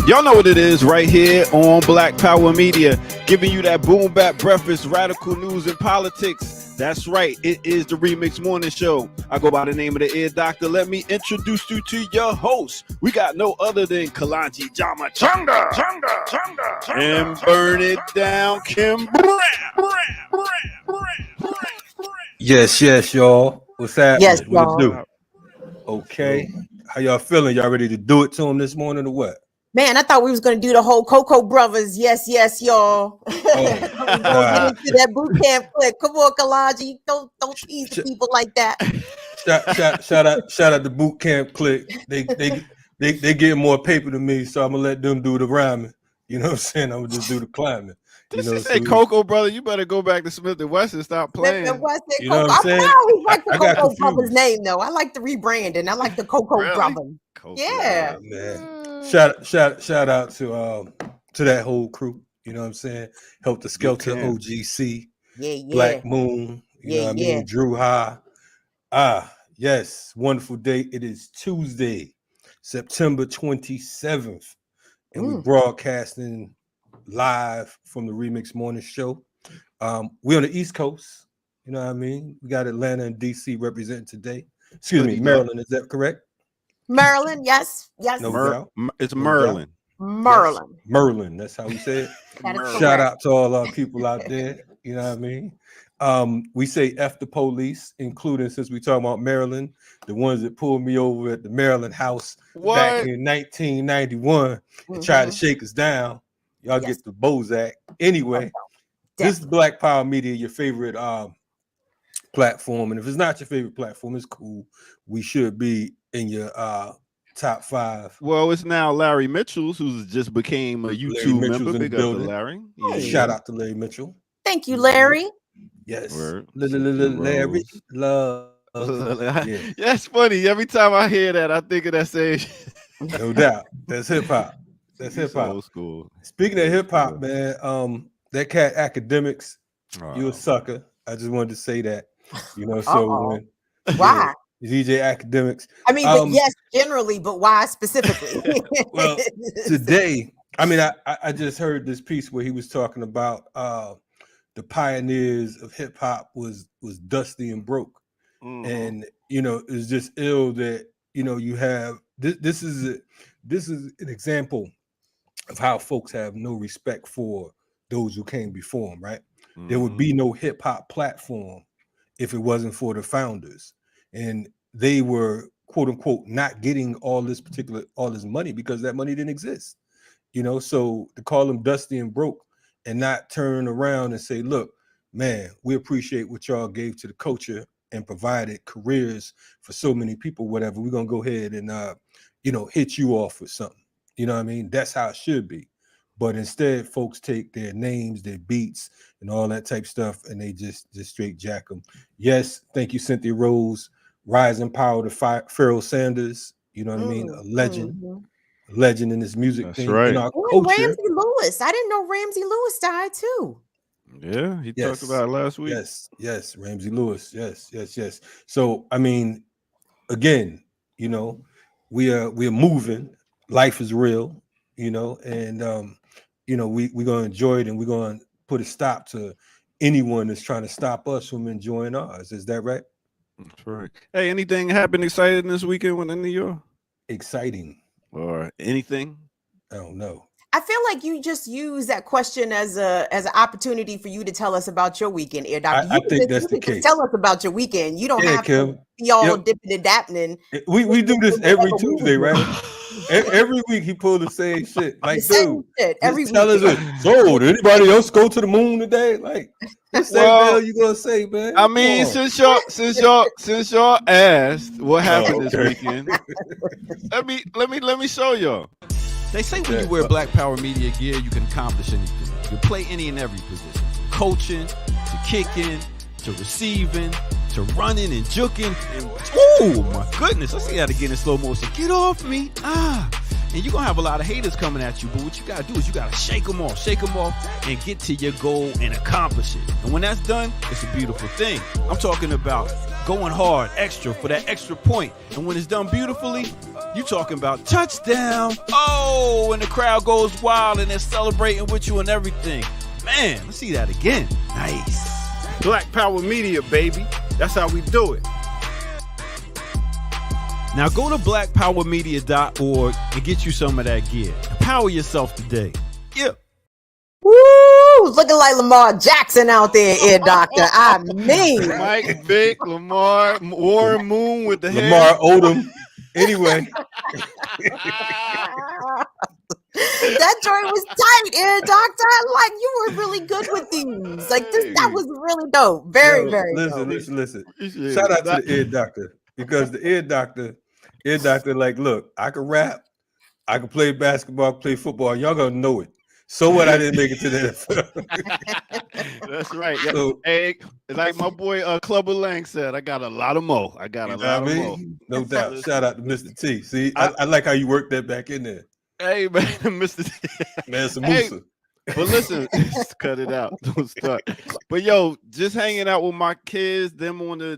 Y'all know what it is right here on Black Power Media, giving you that boom bap breakfast, radical news and politics. That's right, it is the Remix Morning Show. I go by the name of the Ear Doctor. Let me introduce you to your host. We got no other than Kalonji Jama Chunga and Burn It Down Kim Brown. Yes, y'all. What's happening? Yes, what y'all. it do? Okay. How y'all feeling? Y'all ready to do it to him this morning or what? Man, I thought we was gonna do the whole Cocoa Brothers. Yes, y'all. Don't get into that boot camp clip. Come on, Kalonji. Don't tease the people like that. Shout out to boot camp click. They get more paper than me, so I'm gonna let them do the rhyming. You know what I'm saying? I'm gonna just do the climbing. Did you say Cocoa Brother? You better go back to Smith and Wesson. Stop playing. Smith and Wesson, you know what I'm saying? I always like the I Cocoa Brothers name though. I like the rebranding. I like the Cocoa Really? Brothers. Yeah, man. Shout out to that whole crew. You know what I'm saying? Help the Skelter OGC, Black Moon. You know what I mean? Drew High. Yes, wonderful day. It is Tuesday, September 27th, and we're broadcasting live from the Remix Morning Show. We're on the East Coast. You know what I mean? We got Atlanta and DC representing today. Excuse me, Maryland. Is that correct? Maryland. Yes. No, it's Merlin. Merlin. Yes, Merlin. That's how we say it. Shout out to all our people out there. You know what I mean? We say F the police, including, since we talking about Maryland, the ones that pulled me over at the Maryland house back in 1991 and tried to shake us down. Y'all get the Bozak. Anyway, this is Black Power Media, your favorite platform. And if it's not your favorite platform, it's cool. We should be in your top 5. Well, it's now Larry Mitchell's, who's just became a YouTube member. Big up to Larry. Yeah. Shout out to Larry Mitchell. Thank you, Larry. Yes. Larry love. Yeah, it's funny. Every time I hear that, I think of that same. No doubt. That's hip hop. That's hip hop. Old school. Speaking of hip hop, man, that cat Academics, you a sucker. I just wanted to say that. You know, so why? DJ Academics. I mean, but yes, generally, but why specifically? Well, today, I mean, I just heard this piece where he was talking about the pioneers of hip hop was Dusty and Broke, and you know, it's just ill that you have this is an example of how folks have no respect for those who came before them. Right? There would be no hip hop platform if it wasn't for the founders, and they were quote unquote not getting all this money because that money didn't exist. So to call them Dusty and Broke and not turn around and say, look, man, we appreciate what y'all gave to the culture and provided careers for so many people, whatever, we're gonna go ahead and hit you off with something. You know what I mean? That's how it should be. But instead, folks take their names, their beats, and all that type stuff, and they just straight jack them. Yes, thank you, Cynthia Rose. Rising power to Pharoah Sanders. You know what I mean? A legend in this music. That's thing. right. In our culture. Ramsey Lewis. I didn't know Ramsey Lewis died too. Yeah, he talked about it last week. Yes, Ramsey Lewis. Yes. So I mean, again, we are moving. Life is real, and we're gonna enjoy it, and we're gonna put a stop to anyone that's trying to stop us from enjoying ours. Is that right? That's right. Hey, anything happened exciting this weekend within New York? Exciting or anything? I don't know. I feel like you just use that question as an opportunity for you to tell us about your weekend, Ear Doctor. I think that's the case. Tell us about your weekend. You don't have to be all dipping and dapping. We do this every Tuesday, right? Every week he pulled the same shit. Like, dude, every week. Tell us, so did anybody else go to the moon today? Like, what the hell you gonna say, man? I mean, since y'all asked what happened this weekend, let me show y'all. They say when you wear Black Power Media gear, you can accomplish anything. You can play any and every position, from coaching to kicking to receiving to running and juking. And oh my goodness, I see how to get in slow motion. Get off me, And you're gonna have a lot of haters coming at you, but what you gotta do is you gotta shake them off, and get to your goal and accomplish it. And when that's done, it's a beautiful thing. I'm talking about going hard, extra, for that extra point. And when it's done beautifully, You talking about touchdown. Oh, and the crowd goes wild and they're celebrating with you and everything. Man, let's see that again. Nice. Black Power Media, baby. That's how we do it. Now go to blackpowermedia.org and get you some of that gear. Empower yourself today. Yeah. Woo! Looking like Lamar Jackson out there, Ear Doctor. I mean, Mike Vick, Lamar, Warren Moon with the Lamar Odom. Anyway. That joint was tight, Ear Doctor. Like, you were really good with these. Like, that was really dope. Very dope. Listen. Shout out to the Ear Doctor, because the Ear Doctor, like, look, I can rap, I can play basketball, play football. Y'all gonna know it. So what? I didn't make it to the NFL. That's right. Yeah. So, hey, like my boy Clubber Lang said, I got a lot of mo. I got a lot of mo. No doubt. Shout out to Mr. T. See, I like how you worked that back in there. Hey man, Mr. T. Man, some Musa. But listen, cut it out. Don't start. But yo, just hanging out with my kids, them on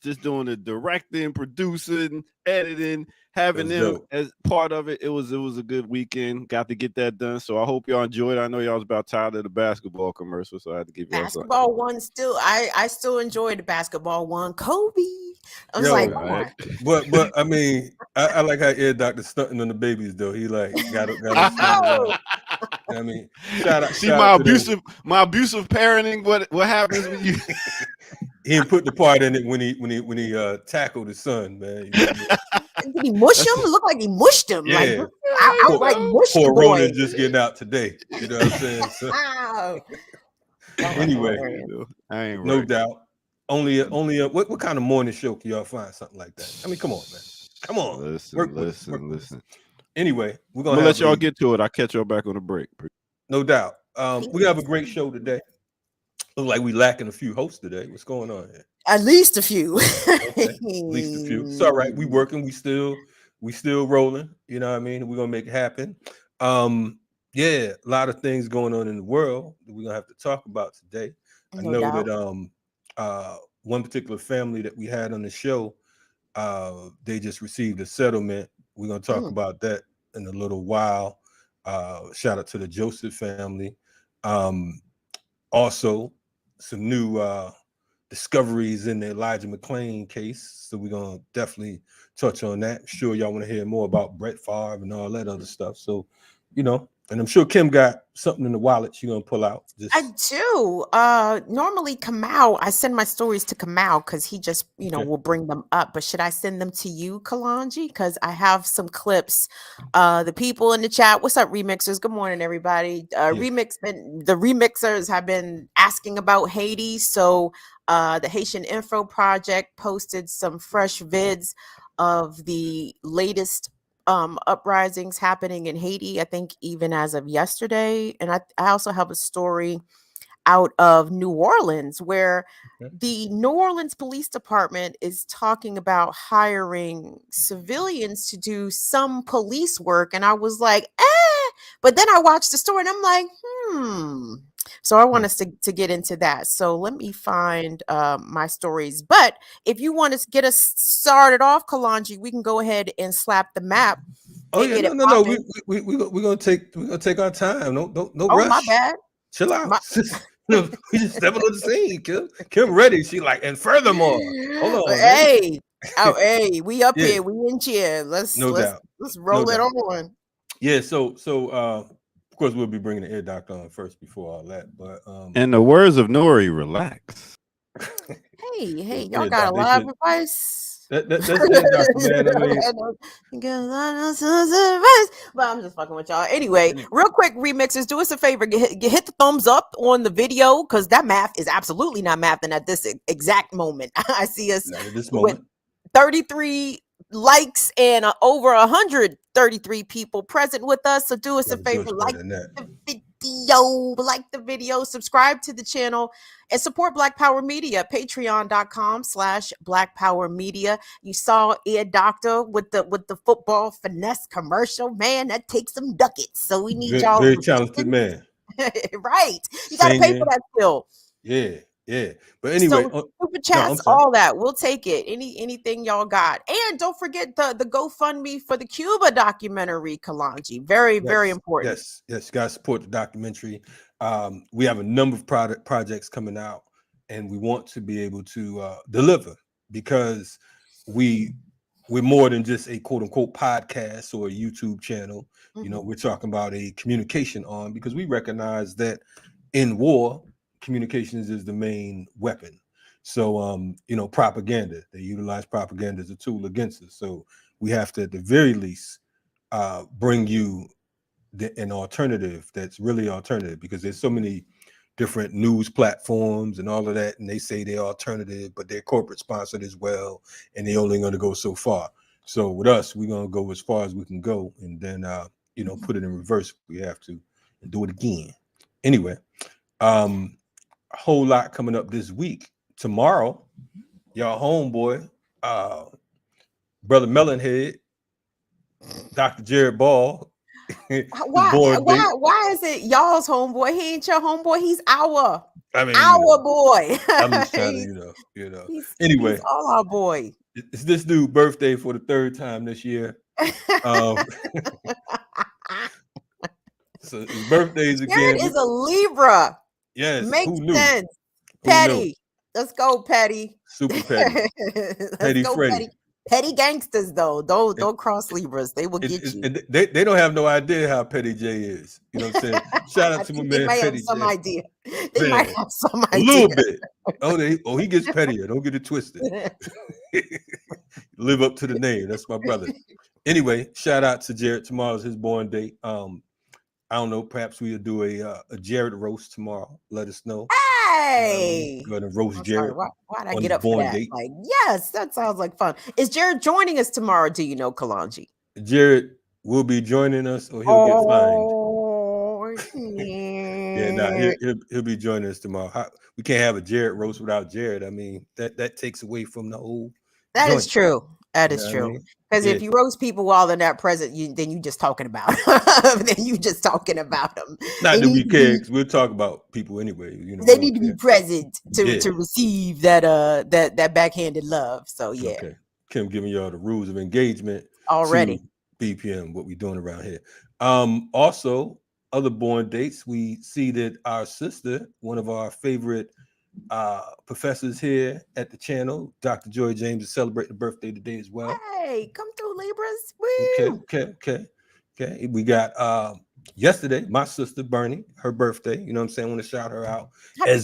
just doing the directing, producing, editing, having them dope as part of it. It was a good weekend. Got to get that done. So I hope y'all enjoyed. I know y'all was about tired of the basketball commercial, so I had to give you basketball one. Still, I still enjoy the basketball one. Kobe. I was like, but I mean, I like how Ear Doctor stunting on the babies though. He like got I mean, shout out. See my abusive parenting. What happens when you? He didn't put the part in it when he tackled his son, man. Did he mush him? It looked like he mushed him. Yeah. Like, I like mushed poor the boy. Ronan just getting out today. You know what I'm saying? So, anyway, I ain't no doubt. Only what kind of morning show can y'all find something like that? I mean, come on, man. Come on. Listen. Anyway, we're gonna let y'all get to it. I'll catch y'all back on the break. No doubt. We have a great show today. Look like we lacking a few hosts today. What's going on here? At least a few. Okay. At least a few. It's all right. We working. We still rolling. You know what I mean? We're gonna make it happen. Yeah, a lot of things going on in the world that we're gonna have to talk about today. I know that one particular family that we had on the show, they just received a settlement. We're gonna talk about that in a little while. Shout out to the Joseph family. Also, some new discoveries in the Elijah McClain case. So we're going to definitely touch on that. I'm sure y'all want to hear more about Brett Favre and all that other stuff. So, you know, and I'm sure Kim got something in the wallet she's going to pull out. I do. Normally Kamau, I send my stories to Kamau because he just, will bring them up. But should I send them to you, Kalanji? Because I have some clips. The people in the chat, what's up, Remixers? Good morning, everybody. The Remixers have been asking about Haiti. So the Haitian Info Project posted some fresh vids of the latest uprisings happening in Haiti, I think even as of yesterday. And I also have a story out of New Orleans where the New Orleans Police Department is talking about hiring civilians to do some police work. And I was like, but then I watched the story and I'm like, So I want us to get into that. So let me find my stories. But if you want to get us started off, Kalanji, we can go ahead and slap the map. Oh yeah, no. We're gonna take our time. No rush. My bad. Chill out. We just stepping on the scene. Kim ready. She like, and furthermore, hold on. Hey, we up here. We in chair. Let's roll it on. Yeah. So of course we'll be bringing the Ear Doctor on first before all that. But in the words of Nori, relax. Hey, y'all got a lot of advice. That's Ear Doctor, man. But I'm just fucking with y'all. Anyway, real quick, Remixers, do us a favor. Hit the thumbs up on the video because that math is absolutely not mathing at this exact moment. I see us with 33 likes and over 133 people present with us. So do us a favor, like the video, subscribe to the channel, and support Black Power Media. Patreon.com/Black Power Media. You saw Ear Doctor with the football finesse commercial. Man, that takes some ducats. So we need y'all. Very talented man. Right. You got to pay for that still. Yeah. Yeah, but anyway, So super chats, all that, we'll take it. Anything y'all got, and don't forget the GoFundMe for the Cuba documentary, Kalanji. Very important. Yes, you guys support the documentary. We have a number of projects coming out, and we want to be able to deliver, because we're more than just a quote unquote podcast or a YouTube channel. You know, we're talking about a communication arm, because we recognize that in war, communications is the main weapon. So you know, propaganda, they utilize propaganda as a tool against us. So we have to, at the very least, bring you an alternative that's really alternative, because there's so many different news platforms and all of that, and they say they're alternative, but they're corporate sponsored as well, and they're only going to go so far. So with us, we're going to go as far as we can go, and then you know, put it in reverse if we have to, and do it again. Anyway, a whole lot coming up this week. Tomorrow, y'all homeboy, brother Melonhead, Dr. Jared Ball. Why is it y'all's homeboy? He ain't your homeboy. He's our boy. I'm just trying to, you know. Anyway, he's all our boy. It's this dude's birthday for the 3rd time this year. So his birthday's again. Jared is a Libra. Yes, makes sense. Petty. Let's go, Petty. Super petty. Petty Freddy. Petty gangsters, though. Don't cross Libras. They will get you. They don't have no idea how Petty J is. You know what I'm saying? Shout out to my man Petty J. They might have some idea. A little bit. Oh, he gets pettier. Don't get it twisted. Live up to the name. That's my brother. Anyway, shout out to Jared. Tomorrow's his born date. I don't know. Perhaps we'll do a Jared roast tomorrow. Let us know. Hey, go ahead and roast Jared. Why did I get up for that? Date. Like, yes, that sounds like fun. Is Jared joining us tomorrow? Do you know, Kalanji? Jared will be joining us, or he'll get fined. He'll be joining us tomorrow. We can't have a Jared roast without Jared. I mean, that takes away from the whole. That is true. That is true. Because if you roast people while they're not present, then you just talking about them. Then you just talking about them. Not that we care, because we'll talk about people anyway. You know, they need to be present to receive that backhanded love. So yeah. Okay. Kim giving y'all the rules of engagement already. BPM, what we doing around here. Also, other born dates. We see that our sister, one of our favorite professors here at the channel, Dr. Joy James, is celebrating a birthday today as well. Hey, come through, Libras. Woo! Okay. We got yesterday, my sister Bernie, her birthday. You know what I'm saying? I want to shout her out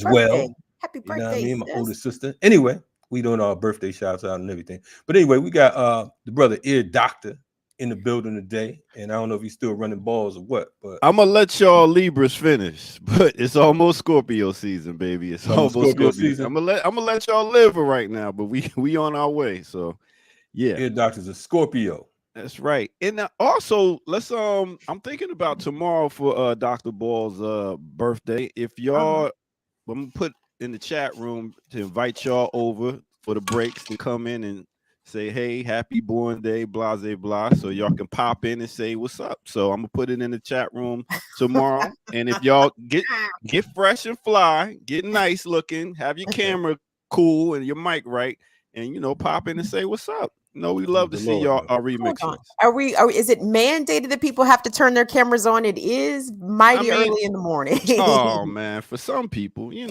well. Happy birthday. You know what I mean? My older sister. Anyway, we doing our birthday shouts out and everything. But anyway, we got the brother Ear Doctor in the building today, and I don't know if he's still running balls or what, but I'm gonna let y'all Libras finish. But it's almost Scorpio season, baby. It's almost Scorpio season. I'm gonna let y'all live right now, but we on our way. So yeah, Ear Doctor's a Scorpio. That's right. And also, let's I'm thinking about tomorrow for Dr. Ball's birthday. If y'all, I'm gonna put in the chat room to invite y'all over for the breaks to come in and say, hey, happy born day, blah, blah, blah. So y'all can pop in and say what's up. So I'm gonna put it in the chat room tomorrow. And if y'all get fresh and fly, get nice looking, have your camera cool and your mic right, and pop in and say what's up. We love to see y'all our remixes. Is it mandated that people have to turn their cameras on? It is mighty early in the morning. Oh man, for some people, you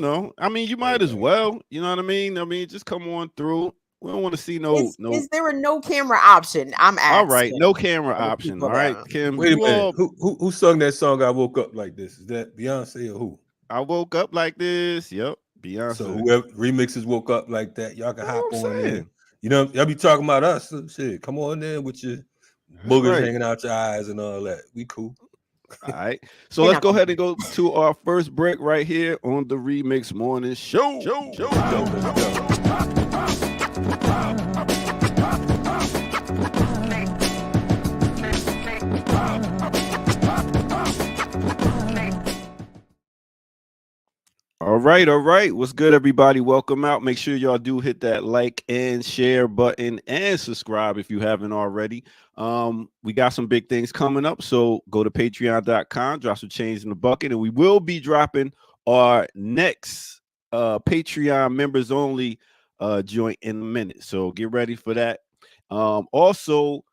might as well. You know what I mean? Just come on through. We don't want to see no. Is there a no camera option? I'm asking. All right, no camera option. All right, Kim. Wait a minute. Who sung that song? I woke up like this. Is that Beyonce or who? I woke up like this. Yep, Beyonce. So whoever remixes woke up like that, y'all can hop on in. Y'all be talking about us. So shit, come on in with your boogers hanging out your eyes and all that. We cool. All right. So let's go ahead and go to our first break right here on the Remix Morning Show. Let's go. All right. What's good, everybody? Welcome out. Make sure y'all do hit that like and share button and subscribe if you haven't already. We got some big things coming up, so go to patreon.com, drop some change in the bucket, and we will be dropping our next Patreon members only joint in a minute. So get ready for that. Also,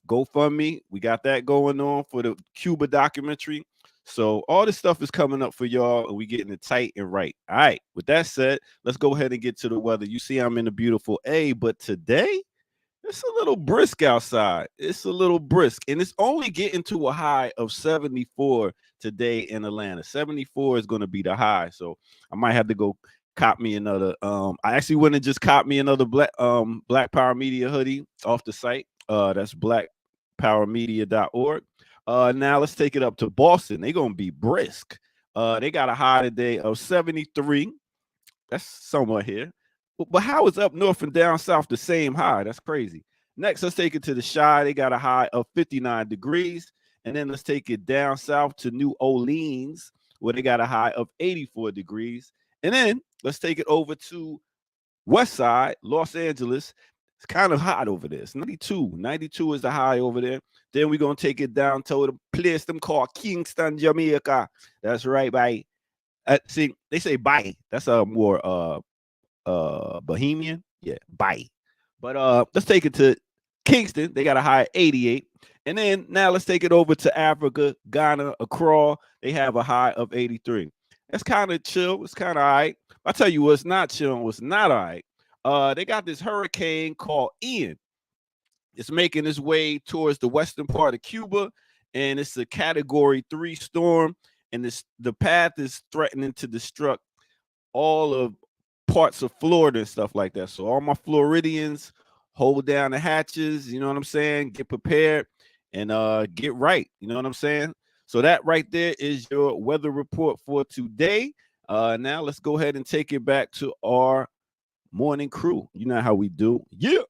GoFundMe, we got that going on for the Cuba documentary. So all this stuff is coming up for y'all, and we getting it tight and right. All right. With that said, let's go ahead and get to the weather. You see, I'm in a beautiful A, but today it's a little brisk outside. It's a little brisk, and it's only getting to a high of 74 today in Atlanta. 74 is going to be the high, so I might have to go cop me another. I actually went and just cop me another Black Power Media hoodie off the site. That's blackpowermedia.org. Now let's take it up to Boston. They're gonna be brisk. They got a high today of 73. That's somewhat here. But how is up north and down south the same high? That's crazy. Next, let's take it to the Chi. They got a high of 59 degrees. And then let's take it down south to New Orleans, where they got a high of 84 degrees. And then let's take it over to West Side, Los Angeles. It's kind of hot over there. It's 92. 92 is the high over there. Then we're going to take it down to the place them called Kingston, Jamaica. That's right, bye. See, they say bye. That's a more Bohemian. Yeah, bye. But let's take it to Kingston. They got a high of 88. And then now let's take it over to Africa, Ghana, Accra. They have a high of 83. That's kind of chill. It's kind of all right. I'll tell you what's not chill and what's not all right. They got this hurricane called Ian. It's making its way towards the western part of Cuba, and it's a Category 3 storm, and the path is threatening to destruct all of parts of Florida and stuff like that. So all my Floridians, hold down the hatches, you know what I'm saying? Get prepared and get right, you know what I'm saying? So that right there is your weather report for today. Now let's go ahead and take it back to our morning crew. You know how we do. Yeah.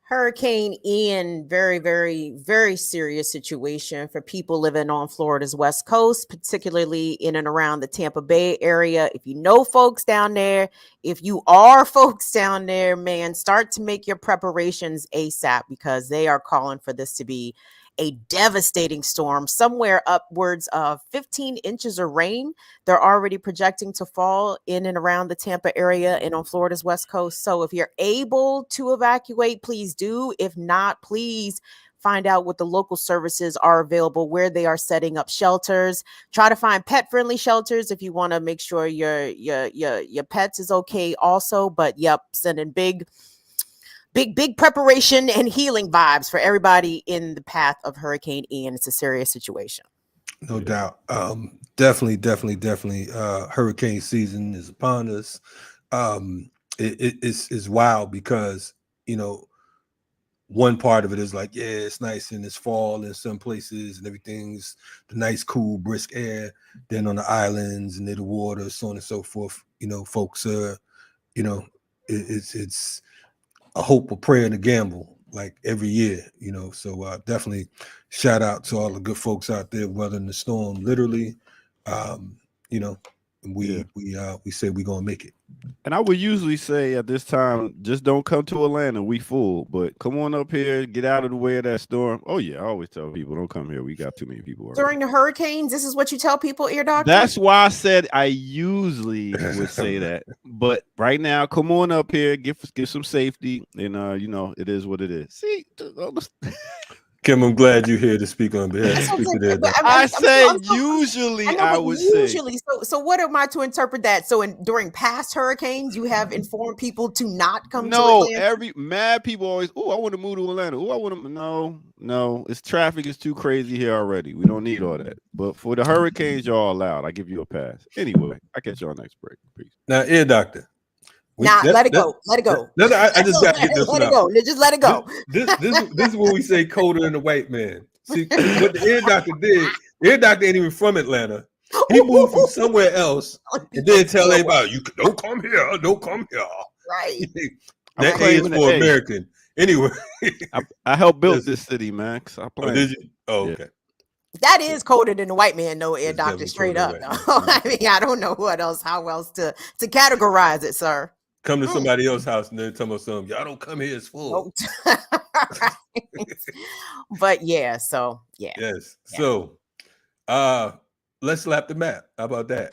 Hurricane Ian, very, very, very serious situation for people living on Florida's West Coast, particularly in and around the Tampa Bay area. If you know folks down there, if you are folks down there, man, start to make your preparations ASAP, because they are calling for this to be a devastating storm, somewhere upwards of 15 inches of rain. They're already projecting to fall in and around the Tampa area and on Florida's West Coast. So if you're able to evacuate, please do. If not, please find out what the local services are available, where they are setting up shelters. Try to find pet-friendly shelters if you want to make sure your pets is okay also. But yep, sending big preparation and healing vibes for everybody in the path of Hurricane Ian. It's a serious situation. No doubt. Definitely. Hurricane season is upon us. It's wild because, you know, one part of it is like, yeah, it's nice and it's fall in some places and everything's the nice, cool, brisk air. Then on the islands and near the water, so on and so forth, you know, folks you know, it's a hope, a prayer, and a gamble, like every year, you know. So definitely shout out to all the good folks out there weathering the storm, literally. You know, we say we're gonna make it. And I would usually say at this time, just don't come to Atlanta. We full, but come on up here, get out of the way of that storm. Oh yeah, I always tell people don't come here. We got too many people already. During the hurricanes. This is what you tell people, ear doctor. That's why I said I usually would say that, but right now, come on up here, give some safety, and you know, it is what it is. See. Kim, I'm glad you're here to speak on behalf of people there. I said usually. I would say. So what am I to interpret that? So during past hurricanes, you have informed people to not come to Atlanta? No, every mad people always, I want to move to Atlanta. I want to. No, it's traffic is too crazy here already. We don't need all that. But for the hurricanes, y'all allowed. I give you a pass. Anyway, I catch y'all next break. Peace. Now, ear doctor. Let it go. Let it go. I just got to get this let it go. Just let it go. This is what we say colder than the white man. See, what the ear doctor did, the ear doctor ain't even from Atlanta. He moved from somewhere else and then tell everybody, don't come here. Don't come here. Right. That A is for American. Anyway. I helped build this city, man. I did you? Oh, okay. That is colder than the white man, no, ear doctor, straight up. No. I mean, I don't know how else to categorize it, sir. come to somebody else's house and they're talking about something. Y'all don't come here, it's full. Nope. But yeah, so yeah. Yes. Yeah. So let's slap the map. How about that?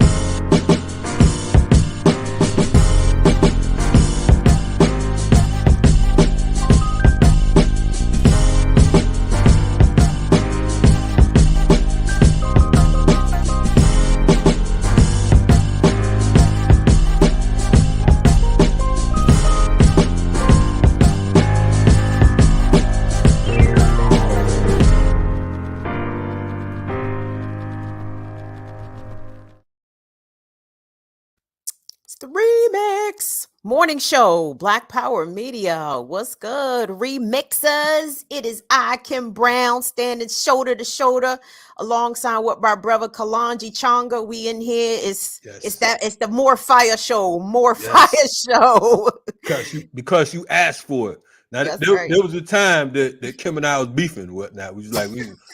The Remix Morning Show, Black Power Media. What's good, remixers? It is I, Kim Brown, standing shoulder to shoulder alongside with my brother Kalonji Changa. We in here. It's the More Fire Show. Fire Show. Because you asked for it. Now there was a time that Kim and I was beefing and whatnot. We was like,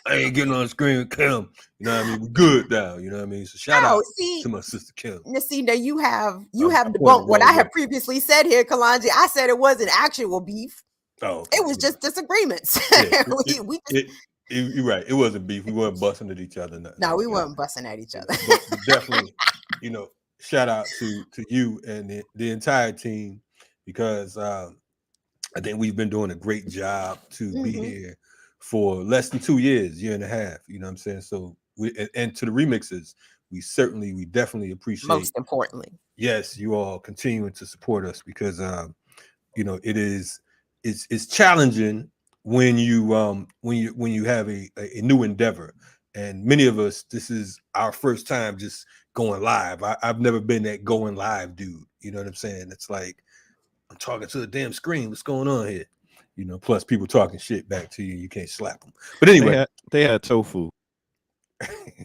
I ain't getting on the screen with Kim. You know what I mean? We're good now. You know what I mean? So shout out to my sister Kim. See, now you have debunked what I had previously said here, Kalonji. I said it wasn't actual beef. Oh, okay. It was just disagreements. Yeah, you're right. It wasn't beef. We weren't busting at each other. No, we weren't busting at each other. But definitely, shout out to you and the entire team, because I think we've been doing a great job to be here for less than 2 years, year and a half. You know what I'm saying? So and to the remixes, we definitely appreciate. Most importantly, yes, you all continuing to support us, because it's challenging when you have a new endeavor, and many of us, this is our first time just going live. I've never been that going live dude. You know what I'm saying? It's like, I'm talking to the damn screen. What's going on here? Plus people talking shit back to you. You can't slap them. But anyway, they had tofu.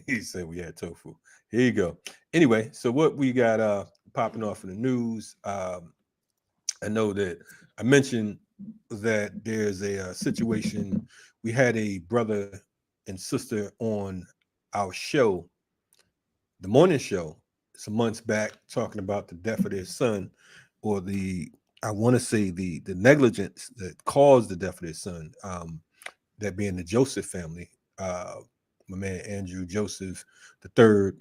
He said we had tofu. Here you go. Anyway, so what we got popping off in the news. I know that I mentioned that there's a situation. We had a brother and sister on our show, the morning show, some months back, talking about the death of their son, or I want to say the negligence that caused the death of their son, that being the Joseph family. My man Andrew Joseph the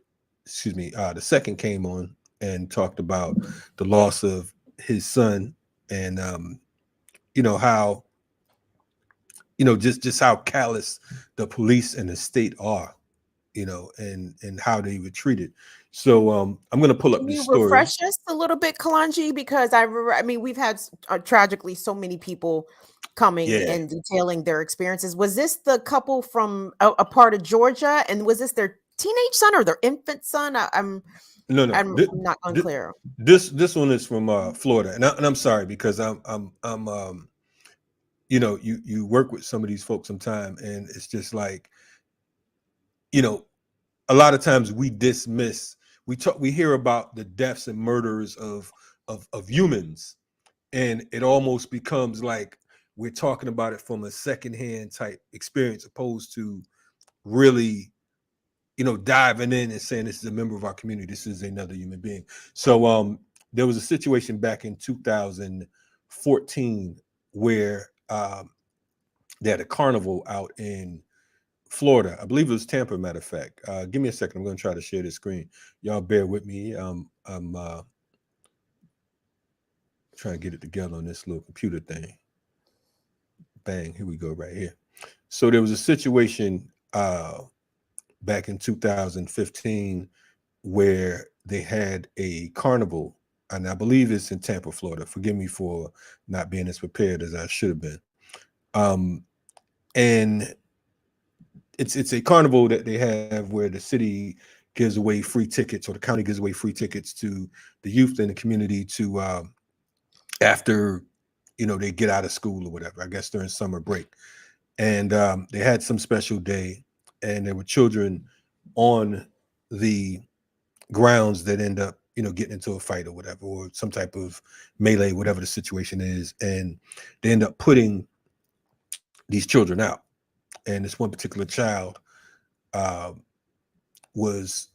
second came on and talked about the loss of his son, and how just how callous the police and the state are, and how they were treated. So I'm going to pull up this story. Refresh us a little bit, Kalonji, because we've had tragically so many people coming and detailing their experiences. Was this the couple from a part of Georgia, and was this their teenage son or their infant son? I'm not unclear. This one is from Florida, and I'm sorry, because you work with some of these folks sometime, and it's just like, a lot of times we dismiss. We hear about the deaths and murders of humans, and it almost becomes like we're talking about it from a secondhand type experience, opposed to really, diving in and saying this is a member of our community. This is another human being. So there was a situation back in 2014 where they had a carnival out in Florida. I believe it was Tampa, matter of fact. Give me a second. I'm going to try to share this screen. Y'all bear with me. I'm trying to get it together on this little computer thing. Bang, here we go right here. So there was a situation back in 2015 where they had a carnival, and I believe it's in Tampa, Florida. Forgive me for not being as prepared as I should have been. And it's a carnival that they have where the city gives away free tickets, or the county gives away free tickets to the youth in the community to after they get out of school or whatever, I guess during summer break. And they had some special day, and there were children on the grounds that end up getting into a fight or whatever, or some type of melee, whatever the situation is, and they end up putting these children out. And this one particular child was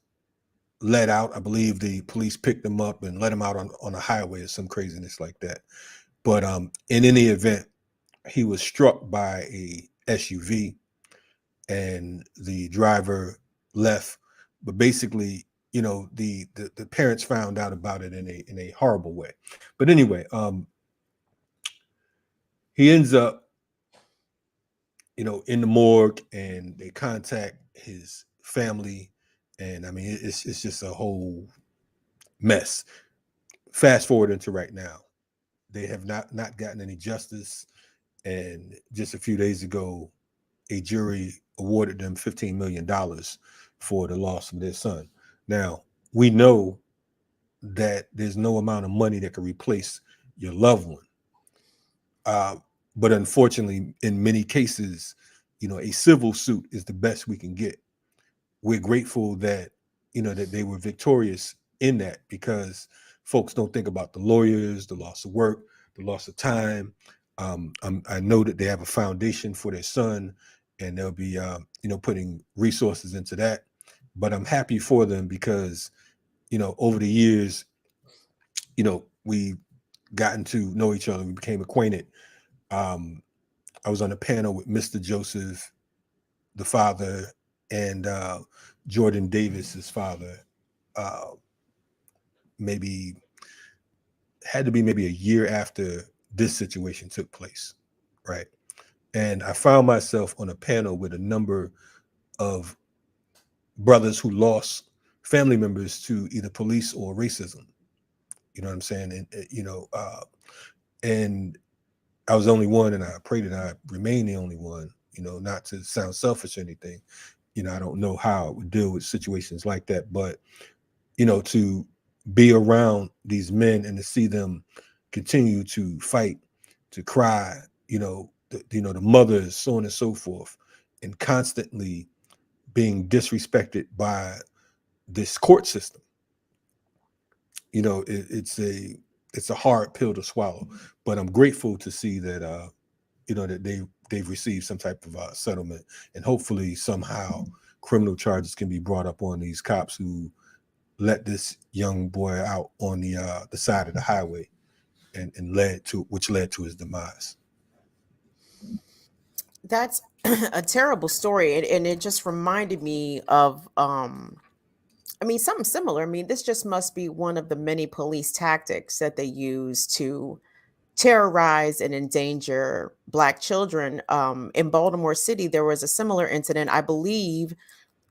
let out. I believe the police picked him up and let him out on a highway or some craziness like that. But in any event, he was struck by a SUV, and the driver left. But basically, you know, the parents found out about it in a horrible way. But anyway, he ends up, you know, in the morgue, and they contact his family, and I mean, it's just a whole mess. Fast forward into right now, they have not gotten any justice, and just a few days ago, a jury awarded them $15 million for the loss of their son. Now, we know that there's no amount of money that can replace your loved one. But unfortunately, in many cases, you know, a civil suit is the best we can get. We're grateful that, you know, that they were victorious in that, because folks don't think about the lawyers, the loss of work, the loss of time. I know that they have a foundation for their son, and they'll be, you know, putting resources into that. But I'm happy for them because, you know, over the years, you know, we gotten to know each other. We became acquainted. I was on a panel with Mr. Joseph, the father, and Jordan Davis's father. Maybe had to be maybe a year after this situation took place, right? And I found myself on a panel with a number of brothers who lost family members to either police or racism. You know what I'm saying? And you know, and I was the only one, and I pray that I remain the only one. You know, not to sound selfish or anything. You know, I don't know how I would deal with situations like that, but you know, to be around these men and to see them continue to fight, to cry, you know, the mothers, so on and so forth, and constantly being disrespected by this court system. You know, it's a hard pill to swallow, but I'm grateful to see that you know, that they've received some type of settlement, and hopefully somehow criminal charges can be brought up on these cops who let this young boy out on the side of the highway, and led to his demise. That's a terrible story, and it just reminded me of I mean, something similar. I mean, this just must be one of the many police tactics that they use to terrorize and endanger Black children. In Baltimore City, there was a similar incident. I believe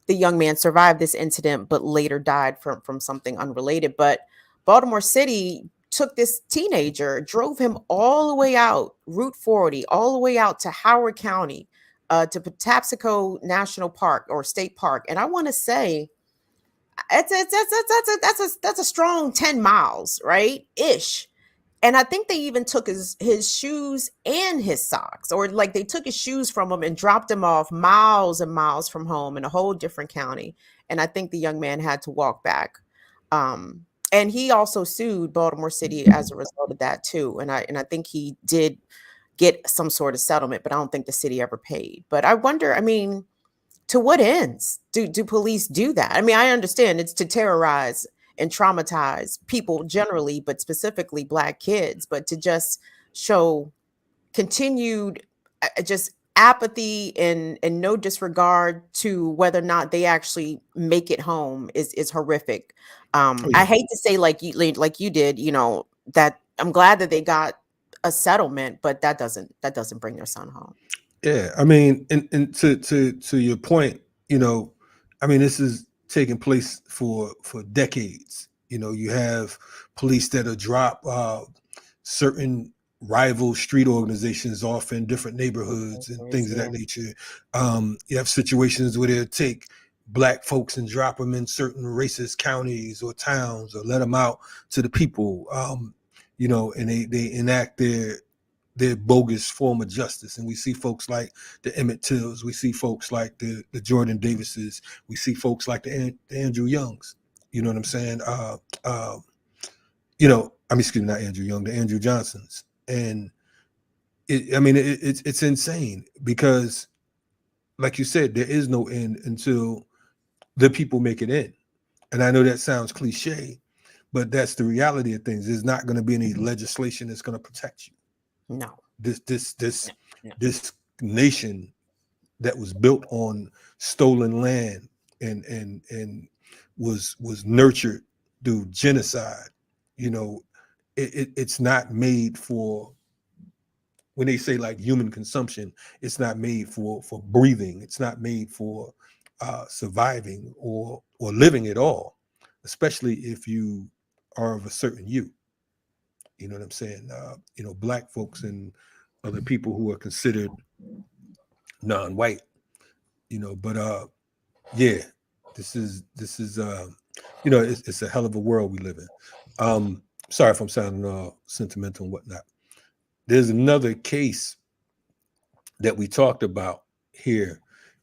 the young man survived this incident, but later died from something unrelated. But Baltimore City took this teenager, drove him all the way out Route 40, all the way out to Howard County, to Patapsco National Park or State Park. And I want to say that's a strong 10 miles, right? Ish. And I think they even took his shoes and his socks, or like they took his shoes from him and dropped him off miles and miles from home in a whole different county. And I think the young man had to walk back. And he also sued Baltimore City as a result of that too. And I think he did get some sort of settlement, but I don't think the city ever paid. But I wonder, I mean, to what ends do police do that? I mean, I understand it's to terrorize and traumatize people generally, but specifically Black kids, but to just show continued just apathy and no disregard to whether or not they actually make it home is horrific. I hate to say like you did, you know, that I'm glad that they got a settlement, but that doesn't bring their son home. Yeah, I mean, and to your point, you know, I mean, this is taking place for decades. You know, you have police that'll drop certain rival street organizations off in different neighborhoods and things of that nature. You have situations where they'll take Black folks and drop them in certain racist counties or towns, or let them out to the people. You know, and they enact their bogus form of justice. And we see folks like the Emmett Tills, we see folks like the Jordan Davises, we see folks like the Andrew Youngs. You know what I'm saying? You know, I mean, excuse me, not Andrew Young, the Andrew Johnsons. And it's insane because, like you said, there is no end until the people make it end. And I know that sounds cliche, but that's the reality of things. There's not going to be any legislation that's going to protect you. No. This nation that was built on stolen land and was nurtured through genocide. You know, it's not made for, when they say like human consumption, it's not made for breathing. It's not made for surviving or living at all, especially if you are of a certain hue. You know what I'm saying? You know, black folks and other people who are considered non-white. You know, but yeah, this is you know, it's a hell of a world we live in. Sorry if I'm sounding sentimental and whatnot. There's another case that we talked about here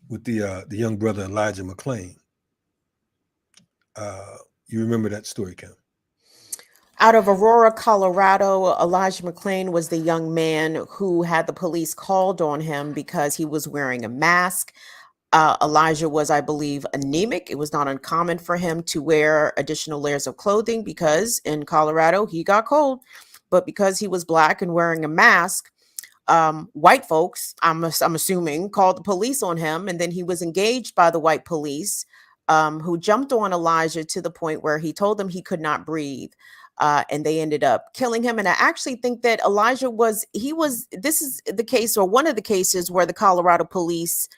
with the young brother Elijah McClain. You remember that story, Kim? Out of Aurora, Colorado, Elijah McClain was the young man who had the police called on him because he was wearing a mask. Elijah was, I believe, anemic. It was not uncommon for him to wear additional layers of clothing because in Colorado he got cold. But because he was black and wearing a mask, white folks, I'm assuming, called the police on him, and then he was engaged by the white police, who jumped on Elijah to the point where he told them he could not breathe. And they ended up killing him. And I actually think that Elijah this is the case, or one of the cases, where the Colorado police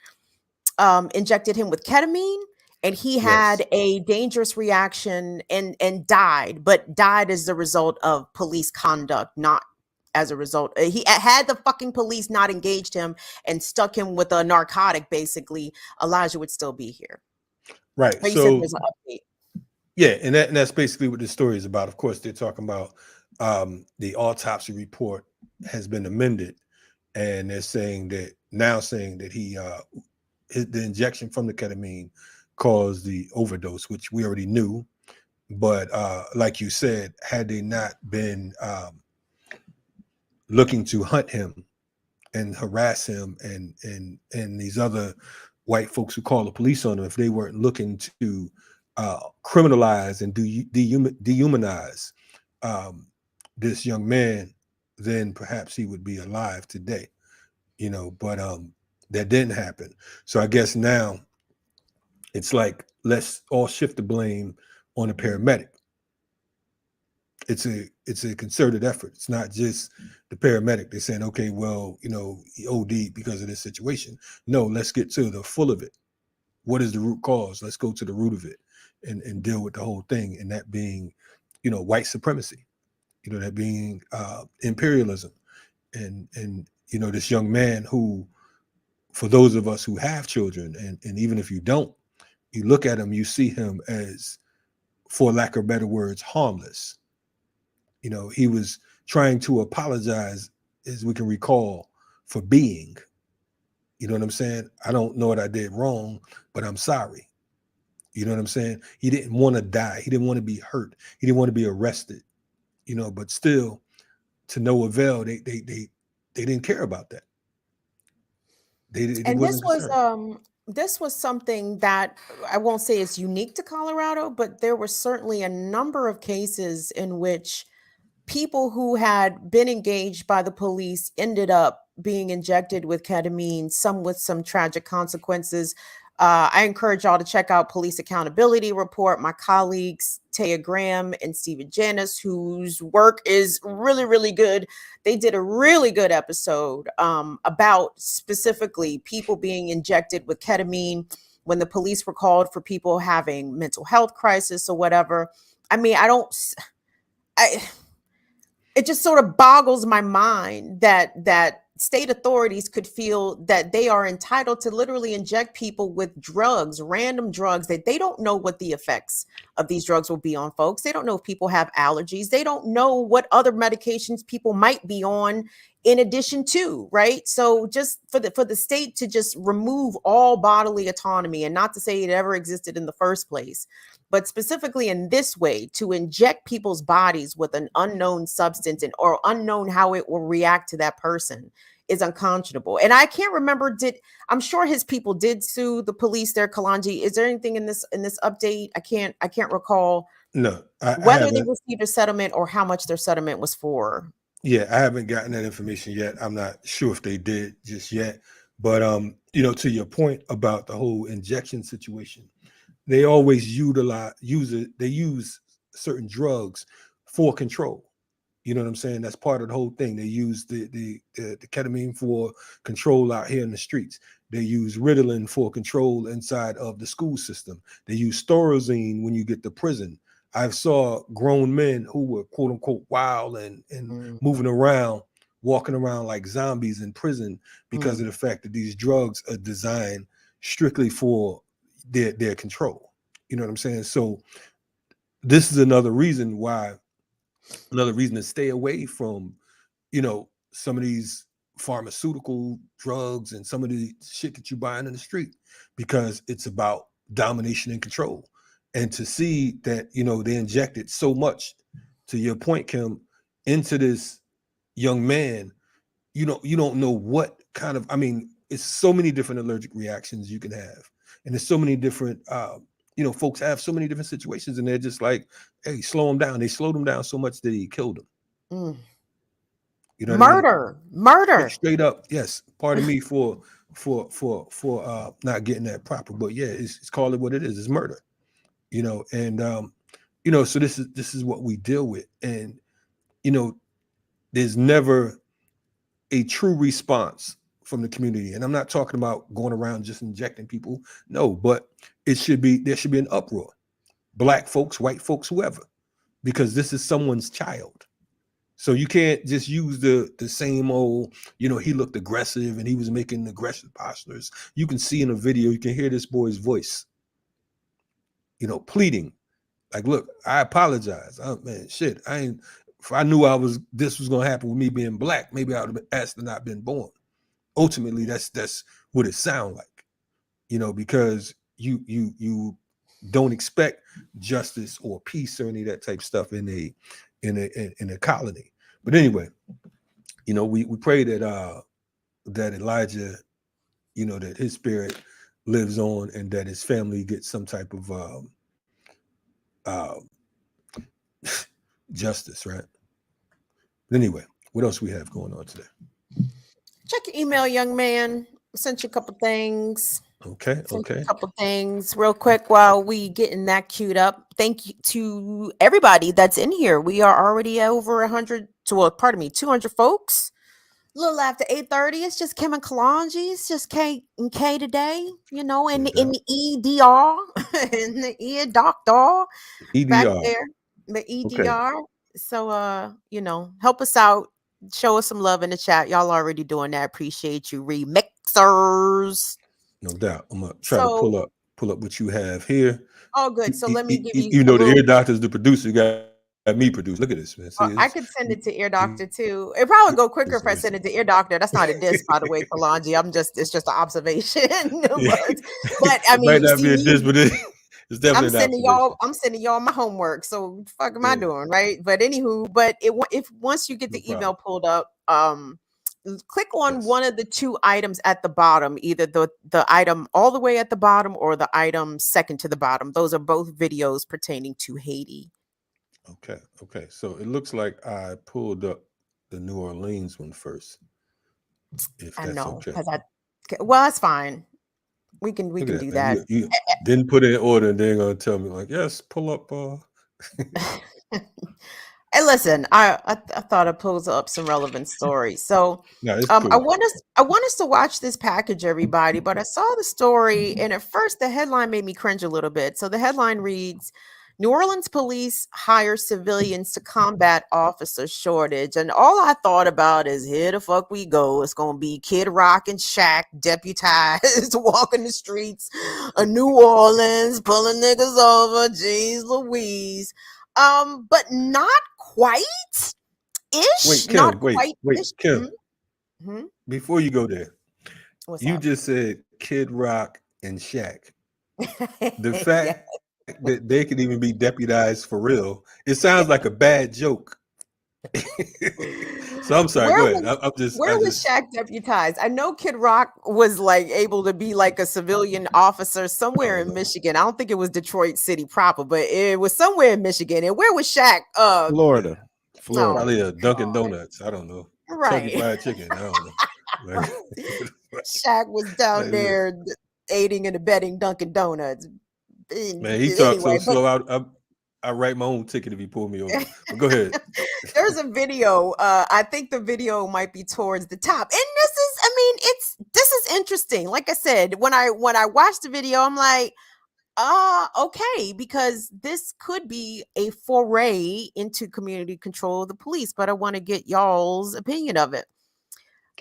injected him with ketamine, and he had a dangerous reaction and died, but died as a result of police conduct, not as a result. He had the fucking police not engaged him and stuck him with a narcotic, basically, Elijah would still be here. Right. So, so there's an update. Yeah, and that's basically what the story is about. Of course, they're talking about the autopsy report has been amended, and they're saying that he the injection from the ketamine caused the overdose, which we already knew. But like you said, had they not been looking to hunt him and harass him and these other white folks who call the police on him, if they weren't looking to criminalize and dehumanize this young man, then perhaps he would be alive today, you know. But that didn't happen. So I guess now it's like, let's all shift the blame on a paramedic. It's a concerted effort. It's not just the paramedic. They're saying, okay, well, you know, he OD'd because of this situation. No, let's get to the full of it. What is the root cause? Let's go to the root of it and deal with the whole thing. And that being, you know, white supremacy, you know, that being imperialism. And, you know, this young man who, for those of us who have children, and even if you don't, you look at him, you see him as, for lack of better words, harmless. You know, he was trying to apologize, as we can recall, for being. You know what I'm saying? I don't know what I did wrong, but I'm sorry. You know what I'm saying? He didn't want to die. He didn't want to be hurt. He didn't want to be arrested. You know, but still, to no avail, they didn't care about that. And this was something that I won't say is unique to Colorado, but there were certainly a number of cases in which people who had been engaged by the police ended up being injected with ketamine, some with some tragic consequences. I encourage y'all to check out Police Accountability Report. My colleagues, Taya Graham and Stephen Janis, whose work is really, really good. They did a really good episode about specifically people being injected with ketamine when the police were called for people having mental health crisis or whatever. I mean, it just sort of boggles my mind that state authorities could feel that they are entitled to literally inject people with drugs, random drugs, that they don't know what the effects of these drugs will be on folks. They don't know if people have allergies. They don't know what other medications people might be on in addition to, right? So just for the state to just remove all bodily autonomy, and not to say it ever existed in the first place, but specifically in this way, to inject people's bodies with an unknown substance or unknown how it will react to that person, is unconscionable. And I can't remember, I'm sure his people did sue the police there, Kalonji. Is there anything in this update? I can't recall. No, whether they received a settlement or how much their settlement was for. Yeah, I haven't gotten that information yet. I'm not sure if they did just yet. But to your point about the whole injection situation, they always use certain drugs for control. You know what I'm saying? That's part of the whole thing. They use the ketamine for control out here in the streets. They use Ritalin for control inside of the school system. They use Thorazine when you get to prison. I saw grown men who were quote unquote wild and moving around, walking around like zombies in prison because of the fact that these drugs are designed strictly for their control. You know what I'm saying? So this is another reason to stay away from, some of these pharmaceutical drugs and some of the shit that you buying in the street, because it's about domination and control. And to see that, they injected so much, to your point, Kim, into this young man, you don't know what kind of, it's so many different allergic reactions you can have. And there's so many different, folks have so many different situations, and they're just like, hey, slow him down. They slowed him down so much that he killed him. You know, murder. Straight up, yes. Pardon me for not getting that proper, but yeah, it's call it what it is. It's murder. So this is what we deal with, and there's never a true response from the community. And I'm not talking about going around just injecting people, no, but there should be an uproar. Black folks, white folks, whoever, because this is someone's child. So you can't just use the same old, he looked aggressive and he was making aggressive postures. You can see in a video, you can hear this boy's voice, pleading, like, look, I apologize. If I knew this was going to happen with me being black, maybe I would have asked to not been born. Ultimately, that's what it sounds like, because you don't expect justice or peace or any of that type of stuff in a colony. But anyway, we pray that Elijah, that his spirit lives on and that his family gets some type of justice, right? Anyway, what else we have going on today? Check your email, young man. I sent you a couple things. Okay. A couple things real quick while we getting that queued up. Thank you to everybody that's in here. We are already over 200 folks. A little after 8:30. It's just Kim and Kalonji. It's just K and K today, in the EDR, in the ear doctor back there, the EDR. Okay. So, help us out. Show us some love in the chat. Y'all already doing that. Appreciate you, remixers. No doubt. I'm gonna try to pull up what you have here. Oh, good. So let me give you. You know, the ear doctor's the producer. You got me produce. Look at this, man. See, I could send it to ear doctor too. It probably go quicker if I send it to ear doctor. That's not a diss, by the way, Kalonji. It's just an observation. but I mean, might not be a diss, but it's definitely. I'm sending y'all my homework. So what the fuck am I doing, right? But anywho, if once you get the email pulled up, click on one of the two items at the bottom, either the item all the way at the bottom or the item second to the bottom. Those are both videos pertaining to Haiti. Okay. So it looks like I pulled up the New Orleans one first. If that's okay. Well, that's fine. We can do that. You didn't put it in order, and they're gonna tell me like, yes, pull up. Hey, listen, I thought I pulled up some relevant stories. So cool. I want us to watch this package, everybody. But I saw the story, and at first the headline made me cringe a little bit. So the headline reads, New Orleans police hire civilians to combat officer shortage. And all I thought about is, here the fuck we go. It's going to be Kid Rock and Shaq deputized walking the streets of New Orleans, pulling niggas over. Jeez Louise. But not quite ish. Wait, Kim. Mm-hmm. Before you go there, you just said Kid Rock and Shaq. The fact that they could even be deputized for real, it sounds like a bad joke. So I'm sorry. Go ahead. Where was Shaq deputized? I know Kid Rock was like able to be like a civilian officer somewhere in Michigan. I don't think it was Detroit City proper, but it was somewhere in Michigan. And where was Shaq? Florida. Probably a Dunkin' Donuts. I don't know. Right. Kentucky Fried Chicken. I don't know. Shaq was down there aiding and abetting Dunkin' Donuts. Man, he talks so slow. I write my own ticket if he pulled me over. But go ahead. There's a video. I think the video might be towards the top. And this is interesting. Like I said, when I watched the video, I'm like, okay, because this could be a foray into community control of the police, but I want to get y'all's opinion of it.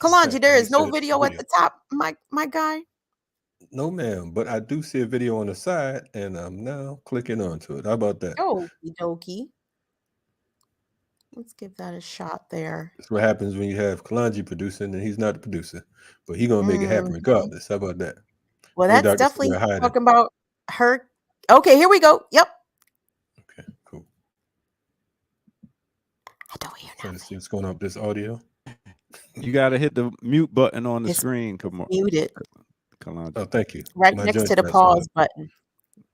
Kalanji, there is no video at the top, my guy. No, ma'am, but I do see a video on the side, and I'm now clicking onto it. How about that? Okie dokie. Let's give that a shot there. That's what happens when you have Kalanji producing, and he's not the producer, but he's gonna make it happen regardless. How about that? Well, that's definitely talking about her. Okay, here we go. Yep. Okay, cool. I don't hear nothing. Trying to see what's going on with this audio. You got to hit the mute button on the screen. Come on. Mute it. Oh, thank you. Right next to the pause button.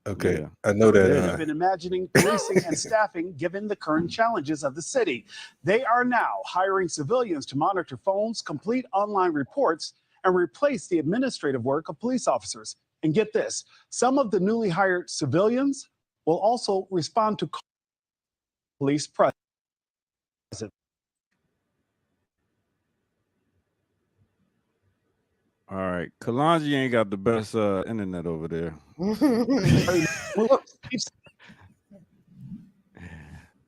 Okay, yeah. I know that. They've been imagining policing and staffing given the current challenges of the city. They are now hiring civilians to monitor phones, complete online reports, and replace the administrative work of police officers. And get this, some of the newly hired civilians will also respond to police presence. All right, Kalanji ain't got the best internet over there.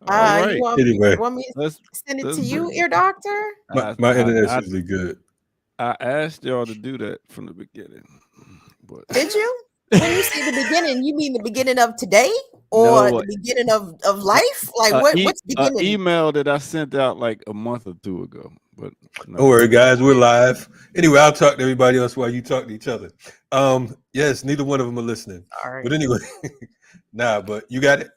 Right. You want me to send it to you, ear doctor? My internet's usually good. I asked y'all to do that from the beginning. But did you? When you say the beginning, you mean the beginning of today or the beginning of life? Like what's beginning? An email that I sent out like a month or two ago. But no. Don't worry, guys, we're live. Anyway, I'll talk to everybody else while you talk to each other. Yes, neither one of them are listening. All right. But anyway, but you got it.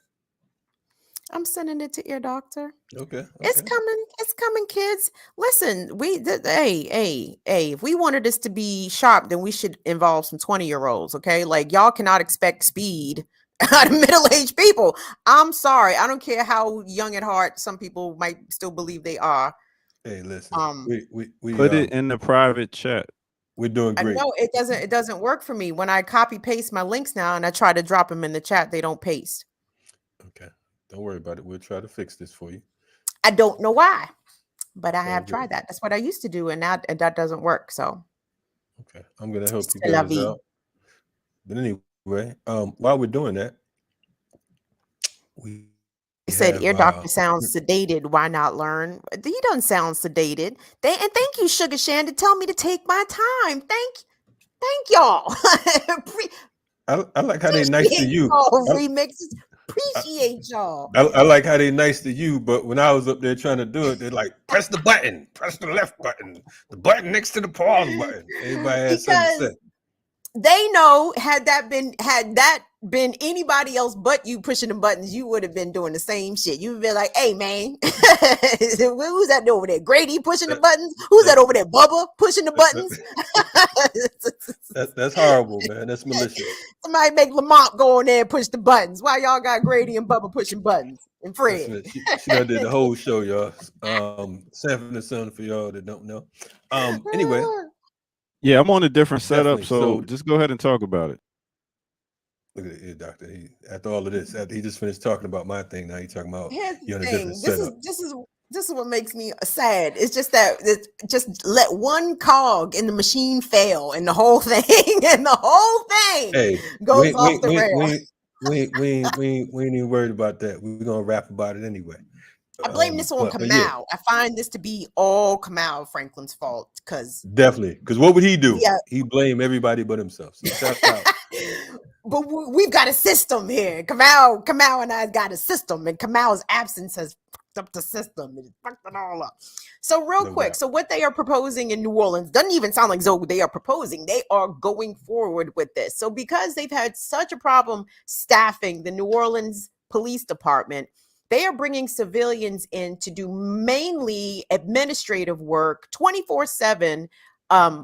I'm sending it to ear doctor. Okay. It's coming, kids. Listen, hey, if we wanted this to be sharp, then we should involve some 20-year-olds. Okay, like y'all cannot expect speed out of middle-aged people. I'm sorry, I don't care how young at heart some people might still believe they are. Hey, listen, we put it in the private chat. We're doing great. No, it doesn't work for me. When I copy paste my links now and I try to drop them in the chat, they don't paste. Okay, don't worry about it. We'll try to fix this for you. I don't know why, but I have tried that. That's what I used to do, and that doesn't work. So, okay, I'm gonna help you guys out. But anyway, while we're doing that, we said ear doctor sounds sedated. Why not learn? He doesn't sound sedated. And thank you, Sugar Shan, to tell me to take my time. Thank y'all. I like how they're nice to you. Remixes. Appreciate y'all. I like how they're nice to you, but when I was up there trying to do it, they're like, press the button, press the left button, the button next to the pause button. Everybody has something to say. They know had that been anybody else but you pushing the buttons, you would have been doing the same shit. You would be like, hey man, who's that over there? Grady pushing the buttons? Who's that over there? Bubba pushing the buttons? That's horrible, man. That's malicious. Somebody make Lamont go in there and push the buttons. Why y'all got Grady and Bubba pushing buttons? And Fred. She done did the whole show, y'all. Sanford and Son for y'all that don't know. Anyway. Yeah, I'm on a different setup, so just go ahead and talk about it. Look at it, doctor. After all of this, after he just finished talking about my thing, now he's talking about you on a different setup. This is what makes me sad. It's just that just let one cog in the machine fail, and the whole thing goes off the rails. We ain't even worried about that. We're gonna rap about it anyway. I blame this on Kamau. Yeah. I find this to be all Kamau Franklin's fault because what would he do? Yeah. He blame everybody but himself. So but we've got a system here. Kamau and I got a system, and Kamau's absence has fucked up the system. It fucked it all up. So real quick, so what they are proposing in New Orleans doesn't even sound like Zoe. They are proposing. They are going forward with this. So because they've had such a problem staffing the New Orleans Police Department, they are bringing civilians in to do mainly administrative work 24/7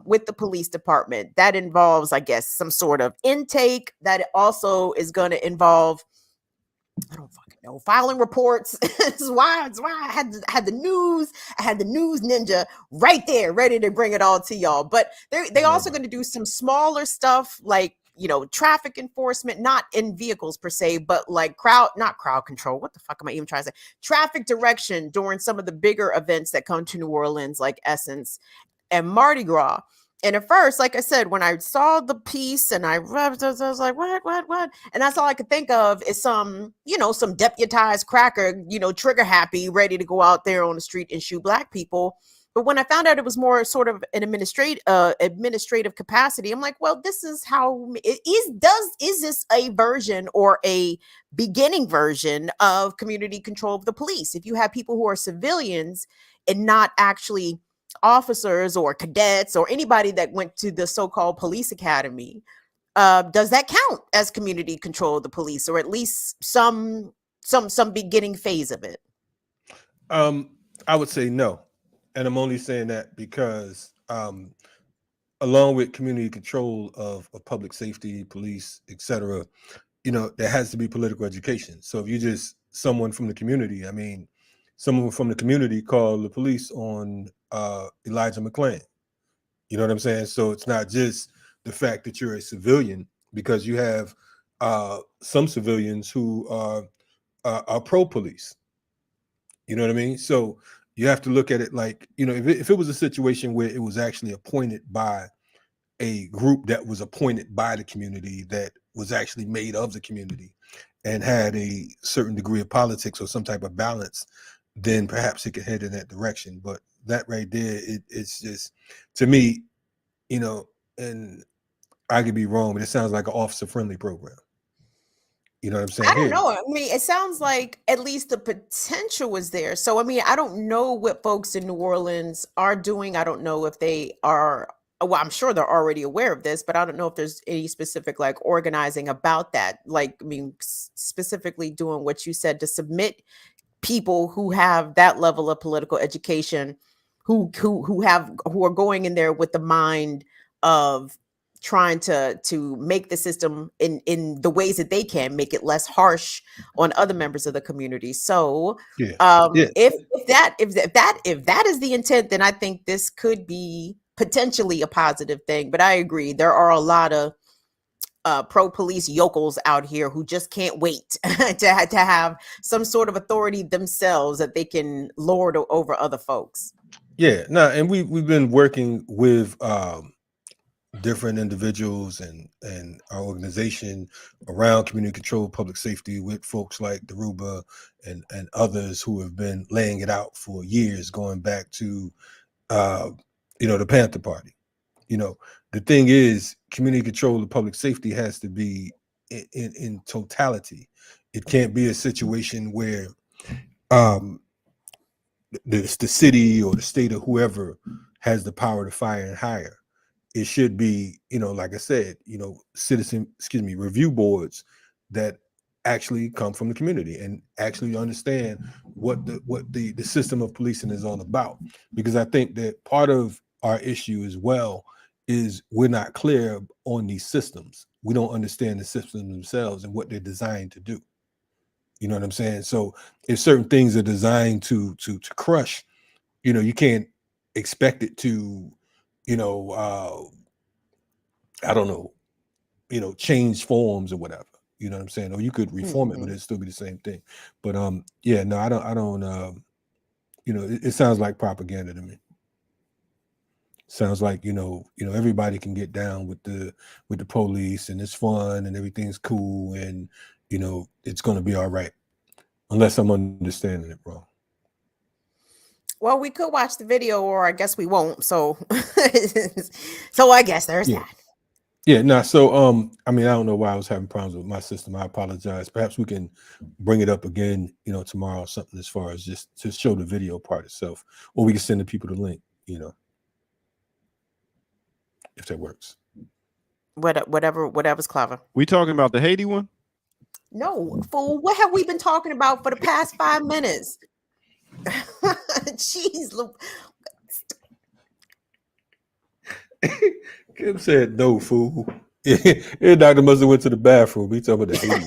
with the police department. That involves, I guess, some sort of intake. That also is going to involve, I don't fucking know, filing reports. It's why I had the news. I had the news ninja right there, ready to bring it all to y'all. But they also going to do some smaller stuff like, you know, traffic enforcement, not in vehicles per se, but like not crowd control. What the fuck am I even trying to say? Traffic direction during some of the bigger events that come to New Orleans, like Essence and Mardi Gras. And at first, like I said, when I saw the piece and I was like, what? And that's all I could think of is some deputized cracker, trigger happy, ready to go out there on the street and shoot black people. But when I found out it was more sort of an administrative capacity, I'm like, well, this is how it is. Is this a version or a beginning version of community control of the police? If you have people who are civilians and not actually officers or cadets or anybody that went to the so-called police academy, does that count as community control of the police, or at least some beginning phase of it? I would say no, and I'm only saying that because along with community control of public safety, police, etc., there has to be political education. So if you just someone from the community, I mean, someone from the community called the police on Elijah McClain. You know what I'm saying? So it's not just the fact that you're a civilian, because you have some civilians who are pro-police. You know what I mean? So you have to look at it like, if it was a situation where it was actually appointed by a group that was appointed by the community, that was actually made of the community and had a certain degree of politics or some type of balance, then perhaps it could head in that direction. But that right there, it's just, to me, and I could be wrong, but it sounds like an officer-friendly program. You know what I'm saying? I don't know. I mean, it sounds like at least the potential was there. So, I mean, I don't know what folks in New Orleans are doing. I don't know if they are, well, I'm sure they're already aware of this, but I don't know if there's any specific like organizing about that. Like, I mean, specifically doing what you said, to submit people who have that level of political education, who are going in there with the mind of trying to make the system in the ways that they can make it less harsh on other members of the community. So if that is the intent, then I think this could be potentially a positive thing. But I agree, there are a lot of pro-police yokels out here who just can't wait to have some sort of authority themselves that they can lord over other folks. Yeah, no, and we've been working with different individuals and our organization around community control, public safety, with folks like Daruba and others who have been laying it out for years, going back to the Panther Party. The thing is, community control of public safety has to be in totality. It can't be a situation where the city or the state or whoever has the power to fire and hire. It should be, like I said, review boards that actually come from the community and actually understand what the system of policing is all about. Because I think that part of our issue as well is we're not clear on these systems. We don't understand the systems themselves and what they're designed to do. You know what I'm saying? So if certain things are designed to crush, you can't expect it to, I don't know, change forms or whatever. You know what I'm saying? Or you could reform it, but it'd still be the same thing. But yeah, no, I don't. It sounds like propaganda to me. Sounds like everybody can get down with the police and it's fun and everything's cool and it's going to be all right, unless I'm understanding it wrong. Well, we could watch the video, or I guess we won't. So, so I guess there's that. Yeah, no. So, I mean, I don't know why I was having problems with my system. I apologize. Perhaps we can bring it up again, tomorrow or something, as far as just to show the video part itself, or we can send the people the link, if that works. Whatever's clever. We talking about the Haiti one? No, fool. What have we been talking about for the past 5 minutes? Jeez, look. Kim said, "No, fool." Your doctor must have went to the bathroom. He talking about the Haiti.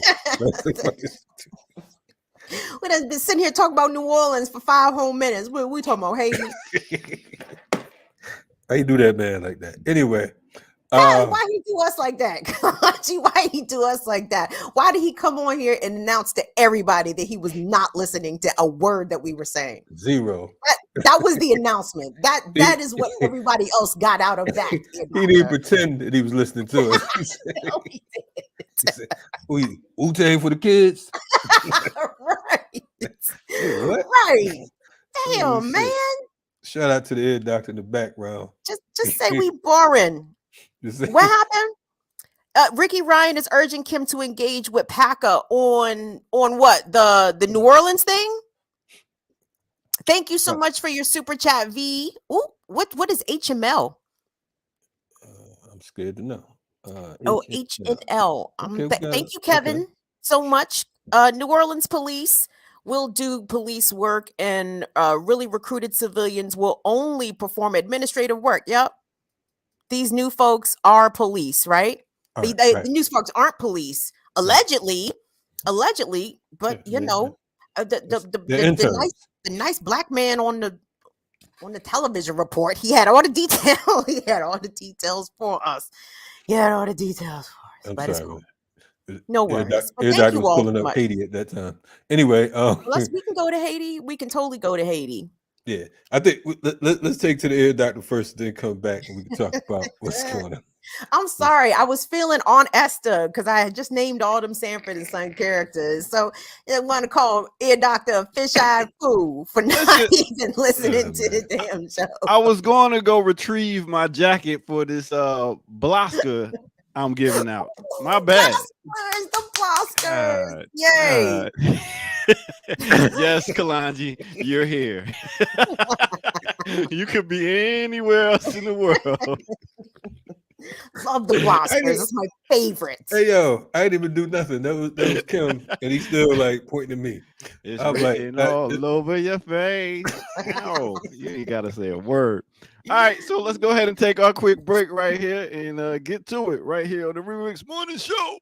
We done been sitting here talking about New Orleans for 5 whole minutes. We talking about Haiti. How you do that, man, like that? Anyway. Why he do us like that? Why he do us like that? Why did he come on here and announce to everybody that he was not listening to a word that we were saying? Zero. That was the announcement. That is what everybody else got out of that. He didn't pretend that he was listening to us. He said, Wu-Tang for the kids. Right. What? Right. Damn, man. Shout out to the ear doctor in the background. Just say we boring. What happened? Ricky Ryan is urging Kim to engage with PACA on what? The New Orleans thing? Thank you so much for your super chat, V. Ooh, what is HML? I'm scared to know. HNL. Thank you, Kevin, so much. New Orleans police will do police work, and really recruited civilians will only perform administrative work. Yep. These new folks are police, right? The new folks aren't police, allegedly, but you know, the nice black man on the television report, he had all the details. He had all the details for us. I'm sorry. No worries. Your doctor was pulling up Haiti at that time. Anyway, we can go to Haiti. We can totally go to Haiti. Yeah, I think let's take to the ear doctor first, then come back and we can talk about what's going on. I'm sorry, I was feeling on Esther because I had just named all them Sanford and Son characters. So I want to call ear doctor a fish-eyed fool for not even listening to the damn show. I was going to go retrieve my jacket for this Blaska I'm giving out. My bad. Where's the Blaska? Yay. Yes, Kalanji, you're here. You could be anywhere else in the world. Love the Blaskers. It's my favorite. Hey, yo, I didn't even do nothing. That was Kim, and he's still like pointing at me. It's written all over your face. No, you ain't got to say a word. All right, so let's go ahead and take our quick break right here and get to it right here on the Remix Morning Show.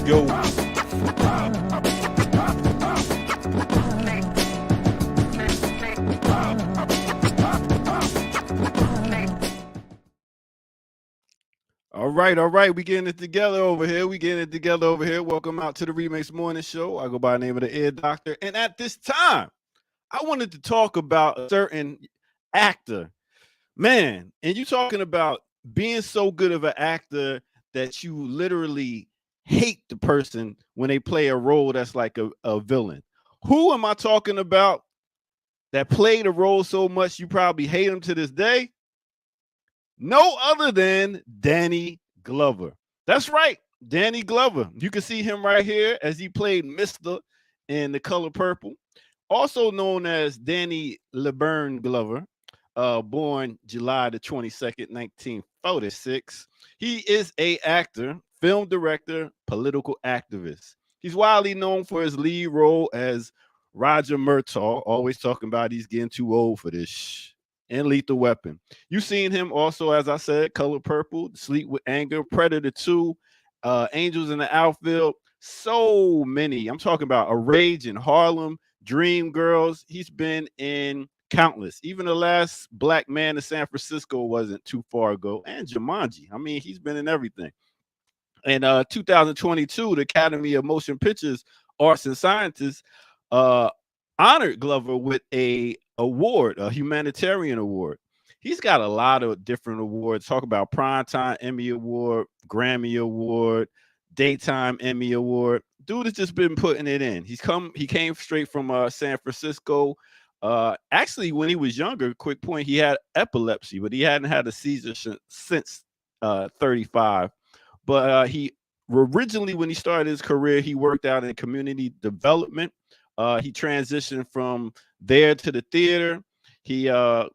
Yo. All right. We getting it together over here. Welcome out to the Remix Morning Show. I go by the name of the Ear Doctor. And at this time, I wanted to talk about a certain actor. Man, and you talking about being so good of an actor that you literally hate the person when they play a role that's like a villain. Who am I talking about that played a role so much you probably hate him to this day? No other than Danny Glover. That's right, Danny Glover. You can see him right here as he played Mr. in The Color Purple, also known as Danny LeBurn Glover, born July the 22nd, 1946. He is an actor, film director, political activist. He's widely known for his lead role as Roger Murtaugh, always talking about he's getting too old for this and Lethal Weapon. You've seen him also, as I said, Color Purple, Sleep with Anger, Predator 2, Angels in the Outfield, so many. I'm talking about A Rage in Harlem, Dreamgirls. He's been in countless. Even The Last Black Man in San Francisco wasn't too far ago. And Jumanji. I mean, he's been in everything. In 2022, the Academy of Motion Pictures Arts and Sciences honored Glover with a humanitarian award. He's got a lot of different awards. Talk about Primetime Emmy Award, Grammy Award, Daytime Emmy Award. Dude has just been putting it in. He came straight from San Francisco. Actually, when he was younger, quick point, he had epilepsy, but he hadn't had a seizure since 35. But he originally, when he started his career, he worked out in community development. He transitioned from there to the theater. He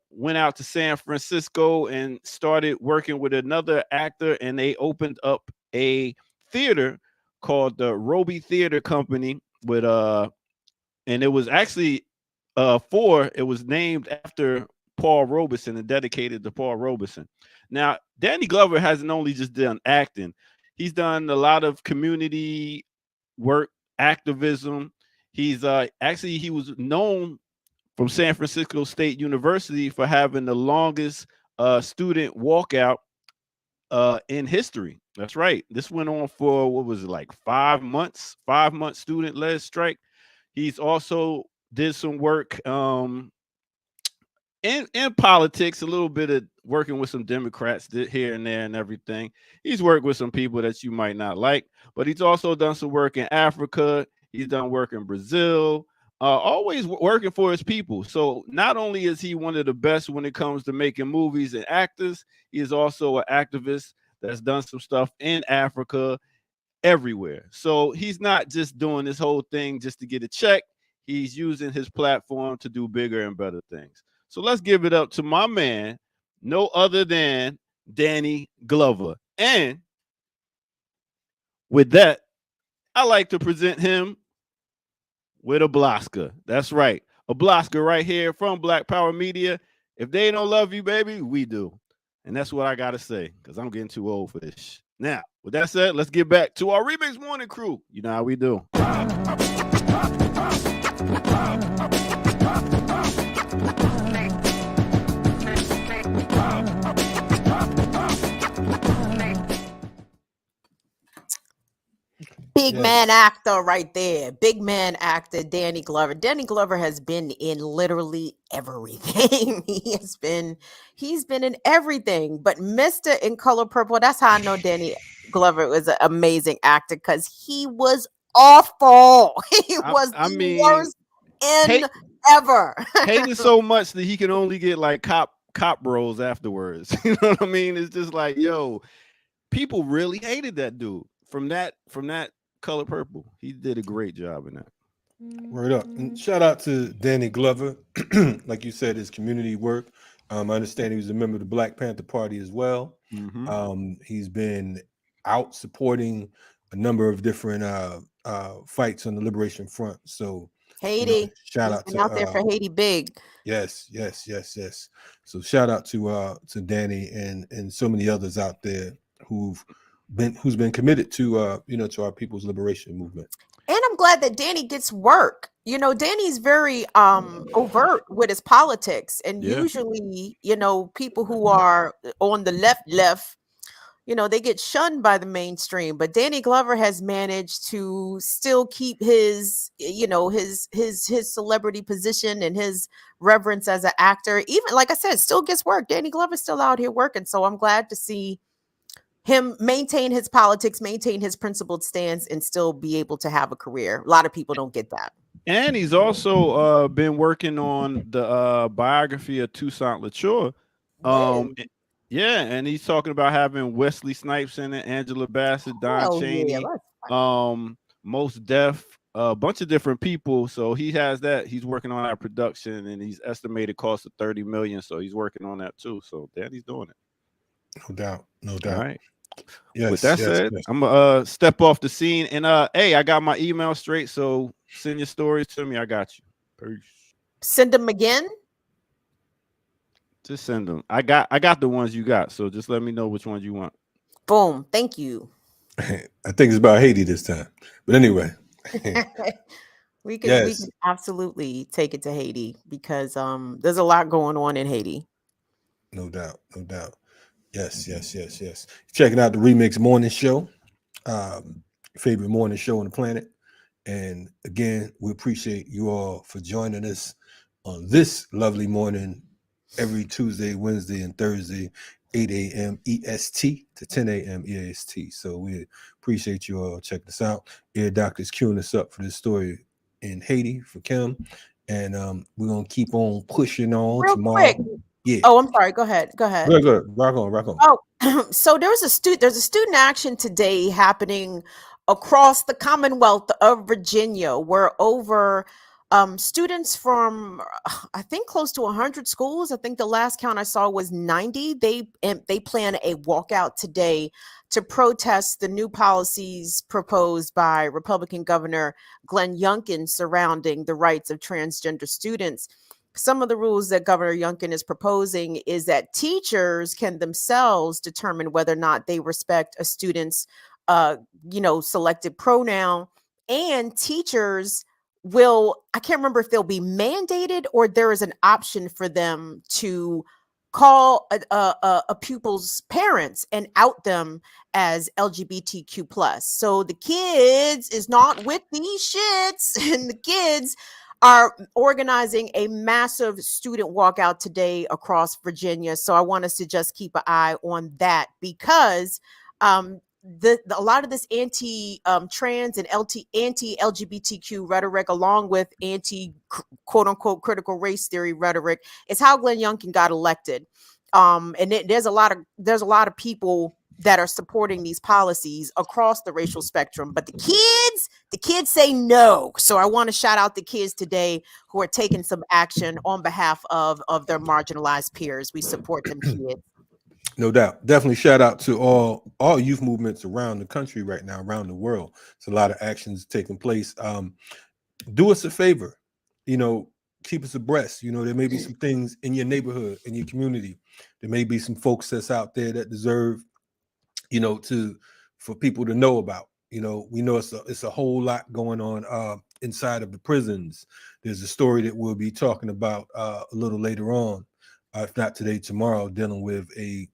went out to San Francisco and started working with another actor, and they opened up a theater called the Roby Theater Company with and it was actually it was named after Paul Robeson and dedicated to Paul Robeson. Now, Danny Glover hasn't only just done acting; he's done a lot of community work, activism. He's actually he was known from San Francisco State University for having the longest student walkout in history. That's right. This went on for what was it, like 5 months? 5 month student-led strike. He's also did some work in politics, a little bit of working with some Democrats here and there and everything. He's worked with some people that you might not like, but he's also done some work in Africa. He's done work in Brazil, always working for his people. So not only is he one of the best when it comes to making movies and actors, he is also an activist that's done some stuff in Africa, everywhere. So he's not just doing this whole thing just to get a check. He's using his platform to do bigger and better things. So let's give it up to my man, no other than Danny Glover. And with that, I like to present him with a Blaska. That's right. A Blaska right here from Black Power Media. If they don't love you, baby, we do. And that's what I got to say, because I'm getting too old for this. Now, with that said, let's get back to our Remix Morning Crew. You know how we do. Big man actor right there. Big man actor Danny Glover. Danny Glover has been in literally everything. He's been in everything. But Mr. In Color Purple, that's how I know Danny Glover was an amazing actor, because he was awful. He was the worst ever. Hating so much that he can only get like cop roles afterwards. You know what I mean? It's just like, yo, people really hated that dude from that Color Purple. He did a great job in that. Word up. And shout out to Danny Glover. Like you said, his community work. I understand he was a member of the Black Panther Party as well. Mm-hmm. He's been out supporting a number of different fights on the Liberation Front. So Haiti. Shout out to out there for Haiti big. Yes. So shout out to Danny and so many others out there who's been committed to to our people's liberation movement. And I'm glad that Danny gets work. Danny's very overt with his politics, and usually, people who are on the left, they get shunned by the mainstream. But Danny Glover has managed to still keep his celebrity position and his reverence as an actor. Even, like I said, still gets work. Danny Glover's still out here working. So I'm glad to see him maintain his politics, maintain his principled stance, and still be able to have a career. A lot of people don't get that. And he's also been working on the biography of Toussaint Louverture. And he's talking about having Wesley Snipes in it, Angela Bassett, Don Chaney, Mos Def, a bunch of different people. So he has that. He's working on that production, and he's estimated cost of $30 million. So he's working on that too. So Danny's doing it. No doubt. All right. Yes. With that said, I'm gonna step off the scene, and hey, I got my email straight. So send your stories to me. I got you. Peace. Send them again. Just send them. I got the ones you got. So just let me know which ones you want. Boom. Thank you. I think it's about Haiti this time. But anyway. we can absolutely take it to Haiti, because there's a lot going on in Haiti. No doubt. Yes. Checking out the Remix Morning Show, favorite morning show on the planet. And again, we appreciate you all for joining us on this lovely morning every Tuesday, Wednesday, and Thursday, 8 a.m. EST to 10 a.m. EST. So we appreciate you all checking us out. Ear Doctor's queuing us up for this story in Haiti for Kim. And we're going to keep on pushing on real tomorrow. Quick. Yeah. Oh, I'm sorry. Go ahead. Go ahead. Rock on. Oh, so there's a student action today happening across the Commonwealth of Virginia, where over Students from I think close to 100 schools. I think the last count I saw was 90. They plan a walkout today to protest the new policies proposed by Republican Governor Glenn Youngkin surrounding the rights of transgender students. Some of the rules that Governor Youngkin is proposing is that teachers can themselves determine whether or not they respect a student's selected pronoun, and teachers will, I can't remember if they'll be mandated or there is an option for them to call a pupil's parents and out them as LGBTQ plus. So the kids is not with these shits, and the kids are organizing a massive student walkout today across Virginia. So I want us to just keep an eye on that, because a lot of this anti-trans and anti-LGBTQ rhetoric, along with quote unquote critical race theory rhetoric, is how Glenn Youngkin got elected. There's a lot of people that are supporting these policies across the racial spectrum, but the kids say no. So I want to shout out the kids today who are taking some action on behalf of their marginalized peers. We support them kids. No doubt. Definitely shout out to all youth movements around the country right now, around the world. It's a lot of actions taking place. Do us a favor, keep us abreast. There may be some things in your neighborhood, in your community. There may be some folks that's out there that deserve, for people to know about. We know it's a whole lot going on inside of the prisons. There's a story that we'll be talking about a little later on, if not today, tomorrow, dealing with a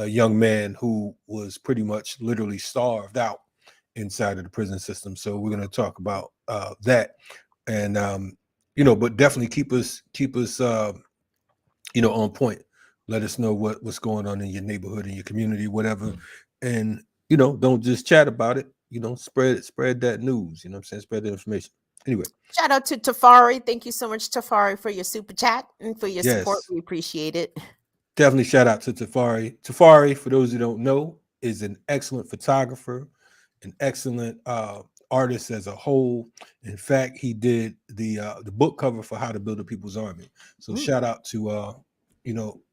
young man who was pretty much literally starved out inside of the prison system. So we're going to talk about that, and but definitely keep us on point. Let us know what's going on in your neighborhood, in your community, whatever, and don't just chat about it. Spread that news. You know what I'm saying? Spread the information. Anyway, shout out to Tafari. Thank you so much, Tafari, for your super chat and for your support. We appreciate it. Definitely shout out to Tafari. Tafari, for those who don't know, is an excellent photographer, an excellent artist as a whole. In fact, he did the book cover for How to Build a People's Army. So shout out to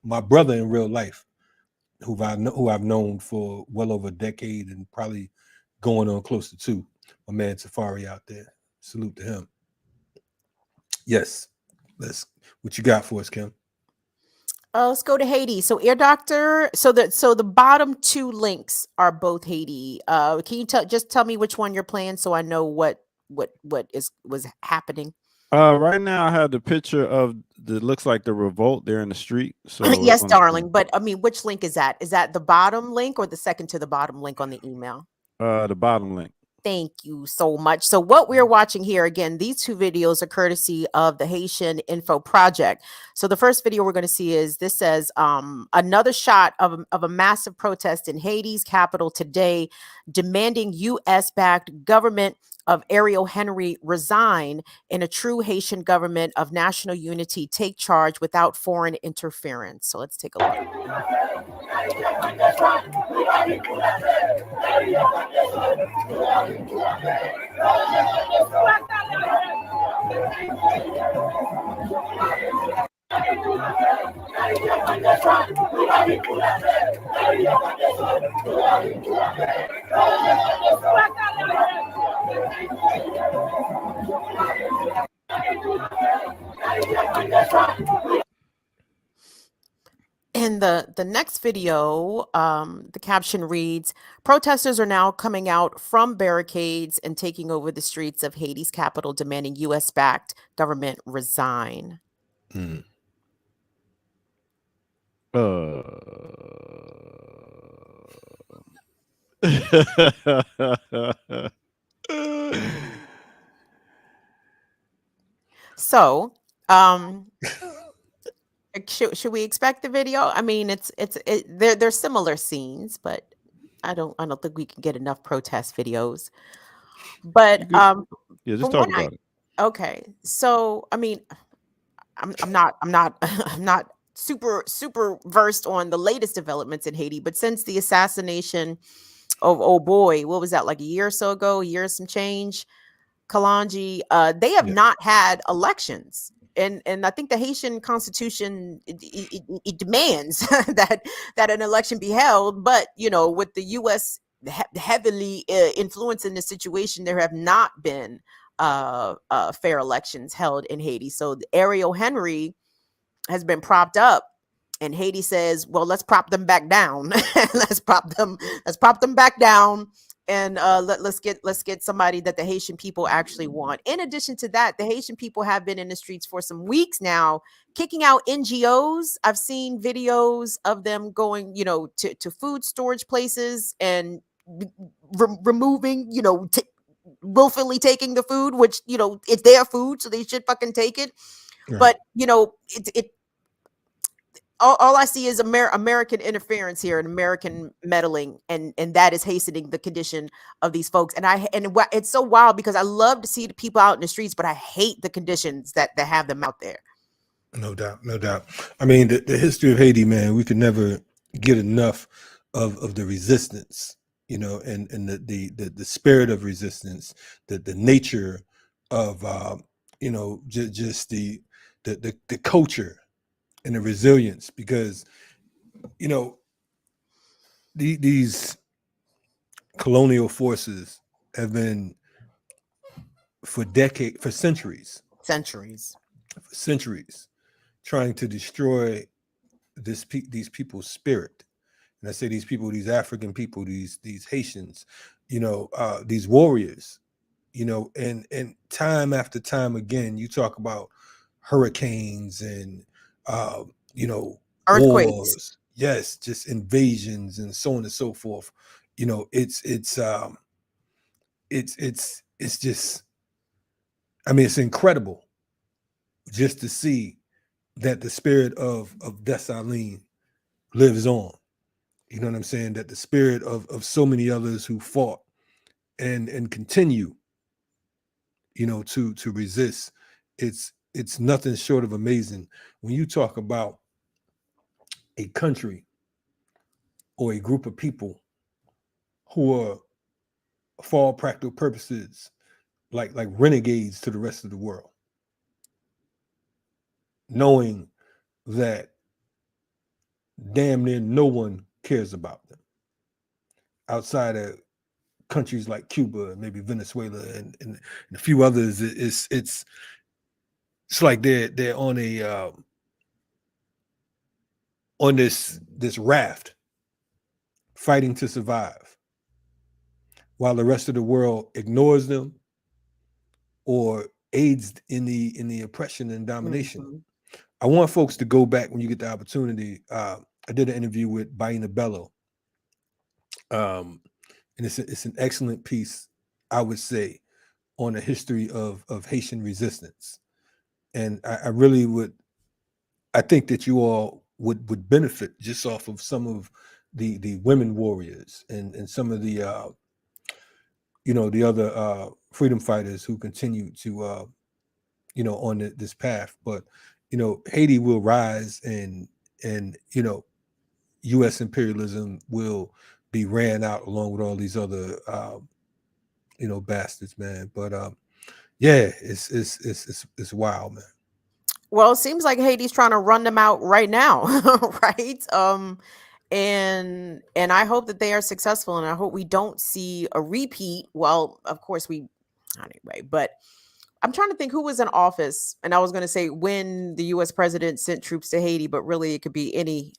my brother in real life, who I've known for well over a decade and probably going on close to 2. My man Tafari out there. Salute to him. Yes. What you got for us, Kim? Let's go to Haiti. So Ear Doctor, so the bottom 2 links are both Haiti. Can you tell me which one you're playing so I know what was happening? Right now I have the picture of looks like the revolt there in the street. So yes, darling. But I mean, which link is that? Is that the bottom link or the second to the bottom link on the email? The bottom link. Thank you so much. So what we're watching here, again, these 2 videos are courtesy of the Haitian Info Project. So the first video we're going to see is, this says another shot of a massive protest in Haiti's capital today, demanding U.S.-backed government of Ariel Henry resign and a true Haitian government of national unity take charge without foreign interference. So let's take a look. In the next video, the caption reads, protesters are now coming out from barricades and taking over the streets of Haiti's capital, demanding U.S.-backed government resign. So, should we expect the video? I mean, they're similar scenes, but I don't think we can get enough protest videos. But just talk about it. Okay, so I mean, I'm not super versed on the latest developments in Haiti, but since the assassination of, oh boy, what was that, like a year or so ago, a year and some change, Kalanji, they have not had elections. And I think the Haitian constitution it demands that an election be held. But, you know, with the U.S. Heavily influencing the situation, there have not been fair elections held in Haiti. So Ariel Henry has been propped up, and Haiti says, well, let's prop them back down. let's prop them back down. And let's get somebody that the Haitian people actually want. In addition to that, the Haitian people have been in the streets for some weeks now, kicking out NGOs. I've seen videos of them going, you know, to food storage places and removing, you know, willfully taking the food, which, you know, it's their food, so they should fucking take it. Right. But, you know, all I see is American interference here and American meddling, and that is hastening the condition of these folks. And it's so wild because I love to see the people out in the streets, but I hate the conditions that have them out there. No doubt, no doubt. I mean, the history of Haiti, man, we could never get enough of the resistance, you know, and the spirit of resistance, the nature of you know, just the culture and the resilience, because, you know, these colonial forces have been for centuries trying to destroy these people's spirit. And I say these people, these African people, these Haitians, you know, these warriors, you know, and time after time again, you talk about hurricanes and you know, earthquakes, wars, yes, just invasions and so on and so forth. You know, it's just, I mean, it's incredible just to see that the spirit of Dessalines lives on. You know what I'm saying? That the spirit of so many others who fought and continue, you know, to resist. It's nothing short of amazing when you talk about a country or a group of people who are, for all practical purposes, like renegades to the rest of the world, knowing that damn near no one cares about them outside of countries like Cuba and maybe Venezuela and a few others. It's like they're on a on this raft fighting to survive, while the rest of the world ignores them or aids in the oppression and domination. Mm-hmm. I want folks to go back when you get the opportunity. I did an interview with Baina Bello, and it's an excellent piece, I would say, on the history of Haitian resistance. And I really would, I think that you all would benefit just off of some of the women warriors and some of the you know, the other freedom fighters who continue to you know, on this path. But you know, Haiti will rise, and you know, U.S. imperialism will be ran out along with all these other you know, bastards, man. But yeah, it's wild, man. Well, it seems like Haiti's trying to run them out right now, right? And I hope that they are successful, and I hope we don't see a repeat. Well, of course we, anyway, but I'm trying to think who was in office, and I was going to say when the U.S. president sent troops to Haiti, but really it could be any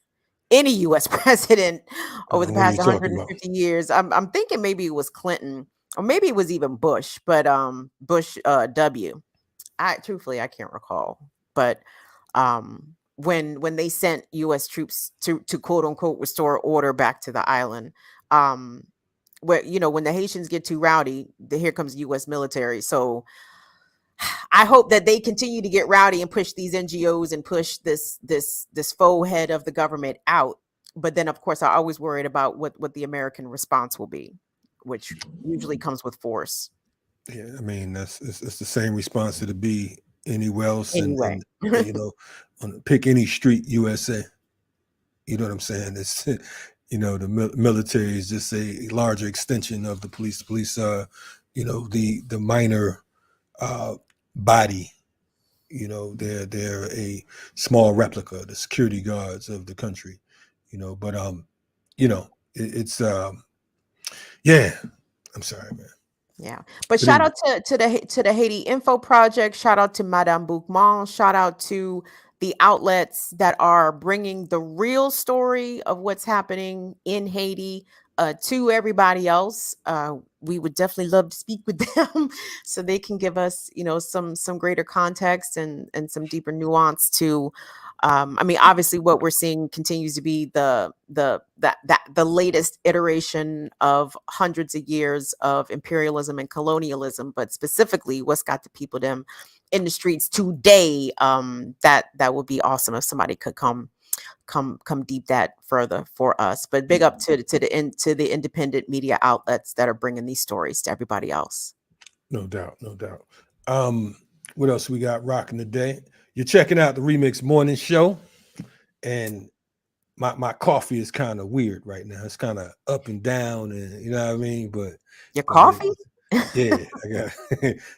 U.S. president over the past 150 years. I'm thinking maybe it was Clinton, or maybe it was even Bush, but Bush W. Truthfully, I can't recall. But when they sent U.S. troops to quote unquote restore order back to the island, where, you know, when the Haitians get too rowdy, here comes U.S. military. So I hope that they continue to get rowdy and push these NGOs and push this faux head of the government out. But then, of course, I always worried about what the American response will be, which usually comes with force. Yeah, I mean, it's the same response to be anywhere else, and you know, pick any street, USA. You know what I'm saying? It's, you know, the military is just a larger extension of the police. The police are, you know, the minor body. You know, they're a small replica, the security guards of the country. You know, but you know, it's yeah. I'm sorry, man. Yeah, but shout out to the Haiti Info Project. Shout out to Madame Boukman. Shout out to the outlets that are bringing the real story of what's happening in Haiti to everybody else. We would definitely love to speak with them so they can give us, you know, some greater context and some deeper nuance to. I mean, obviously, what we're seeing continues to be the latest iteration of hundreds of years of imperialism and colonialism, but specifically, what's got the people them in the streets today. That would be awesome if somebody could come deep that further for us. But big up to the independent media outlets that are bringing these stories to everybody else. No doubt, no doubt. What else we got rocking today? You're checking out the Remix Morning Show, and my coffee is kind of weird right now. It's kind of up and down, and you know what I mean. But your coffee, yeah, I got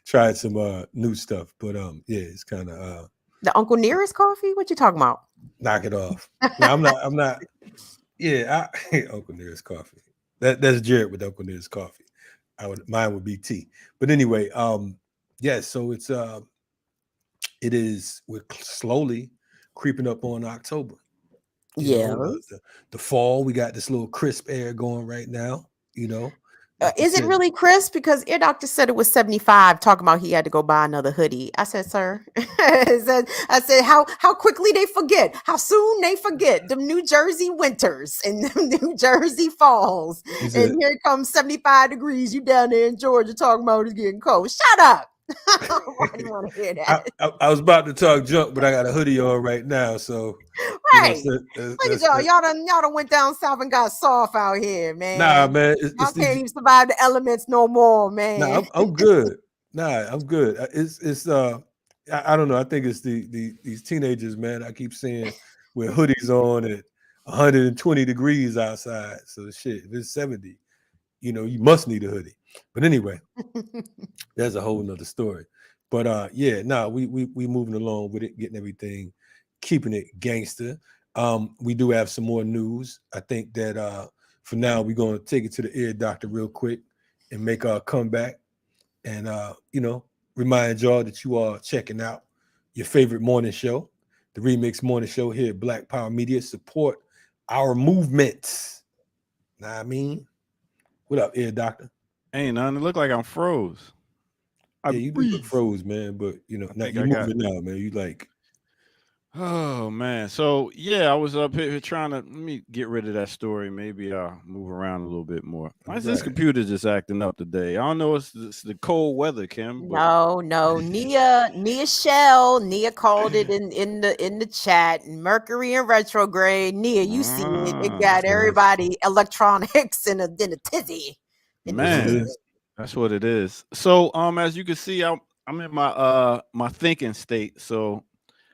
tried some new stuff, but yeah, it's kind of the Uncle Nearest coffee. What you talking about? Knock it off. No, I'm not. Yeah, Uncle Nearest coffee. That's Jared with Uncle Nearest coffee. Mine would be tea. But anyway, yeah. So we're slowly creeping up on October. Yeah, the fall, we got this little crisp air going right now. You know, is it really crisp? Because Ear Doctor said it was 75. Talking about he had to go buy another hoodie. I said, sir, I said, how quickly they forget, how soon they forget the New Jersey winters and the New Jersey falls, and here comes 75 degrees. You down there in Georgia talking about it's getting cold. Shut up. Why do you want to hear that? I was about to talk junk, but I got a hoodie on right now, so right. Look at y'all. Y'all done went down south and got soft out here, man. Nah, man. Y'all can't even survive the elements no more, man. Nah, I'm good. Nah, I'm good. It's I don't know. I think it's these teenagers, man. I keep seeing with hoodies on at 120 degrees outside. So shit, if it's 70, you know, you must need a hoodie. But anyway, that's a whole nother story. But yeah, we moving along with it, getting everything, keeping it gangster. We do have some more news. I think that for now we're gonna take it to the Ear Doctor real quick and make our comeback, and you know, remind y'all that you are checking out your favorite morning show, the Remix Morning Show here at Black Power Media. Support our movements. Know what I mean? What up, Ear Doctor? Ain't nothing. It look like I'm froze. Yeah, you do look froze, man. But you know, now you're moving now, man. You like, oh man. So yeah, I was up here trying to let me get rid of that story. Maybe I'll move around a little bit more. Why is this computer just acting up today? I don't know. It's the cold weather, Kim. But... No. Nia called it in the chat. Mercury in retrograde. Nia, you see it? It got everybody electronics in a tizzy. Man, that's what it is. So as you can see, I'm in my my thinking state. So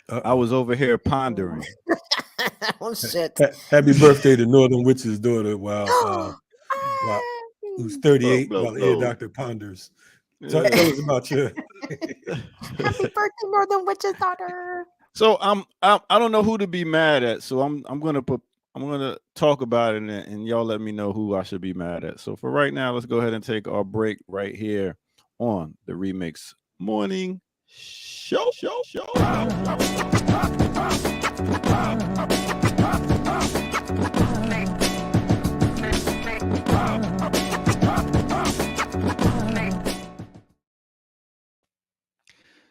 I was over here pondering. Oh shit. Happy birthday to Northern Witch's daughter who's 38 while Ear Doctor ponders. Tell us about you. Happy birthday, Northern Witch's daughter. So I don't know who to be mad at. So I'm gonna talk about it and y'all let me know who I should be mad at. So for right now, let's go ahead and take our break right here on the Remix Morning Show.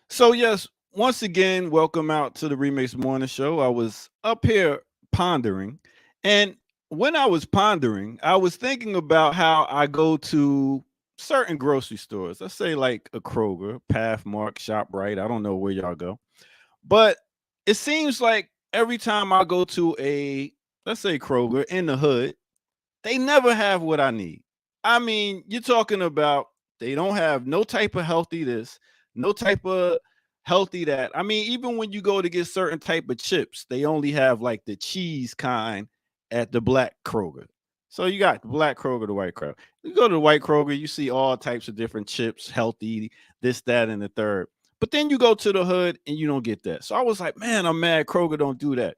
So yes, once again, welcome out to the Remix Morning Show. I was up here pondering, and when I was pondering, I was thinking about how I go to certain grocery stores. Let's say like a Kroger, Pathmark, ShopRite. I don't know where y'all go, but it seems like every time I go to let's say Kroger in the hood, they never have what I need. I mean, you're talking about they don't have no type of healthy this, no type of healthy that. I mean, even when you go to get certain type of chips, they only have like the cheese kind at the black Kroger. So you got the black Kroger, the white Kroger. You go to the white Kroger, you see all types of different chips, healthy, this, that, and the third. But then you go to the hood and you don't get that. So I was like, man, I'm mad Kroger don't do that.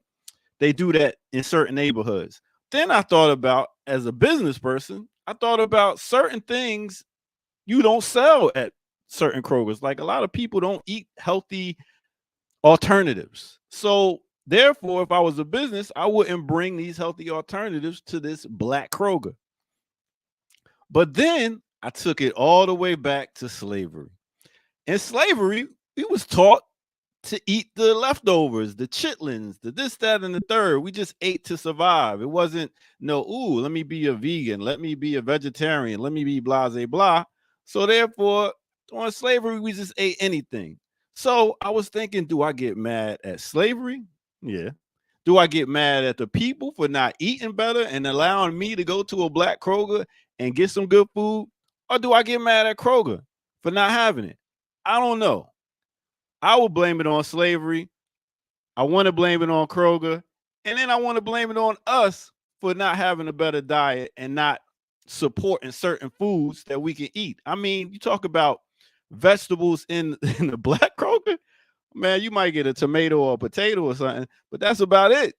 They do that in certain neighborhoods. Then I thought about, as a business person, I thought about certain things you don't sell at certain Krogers. Like a lot of people don't eat healthy alternatives. So therefore, if I was a business, I wouldn't bring these healthy alternatives to this black Kroger. But then I took it all the way back to slavery. In slavery, we was taught to eat the leftovers, the chitlins, the this, that, and the third. We just ate to survive. It wasn't let me be a vegan, let me be a vegetarian, let me be blah, blah, blah. So therefore, during slavery, we just ate anything. So I was thinking, do I get mad at slavery? Yeah. Do I get mad at the people for not eating better and allowing me to go to a black Kroger and get some good food? Or do I get mad at Kroger for not having it? I don't know. I will blame it on slavery. I want to blame it on Kroger. And then I want to blame it on us for not having a better diet and not supporting certain foods that we can eat. I mean, you talk about vegetables in the black Kroger, man, you might get a tomato or a potato or something, but that's about it.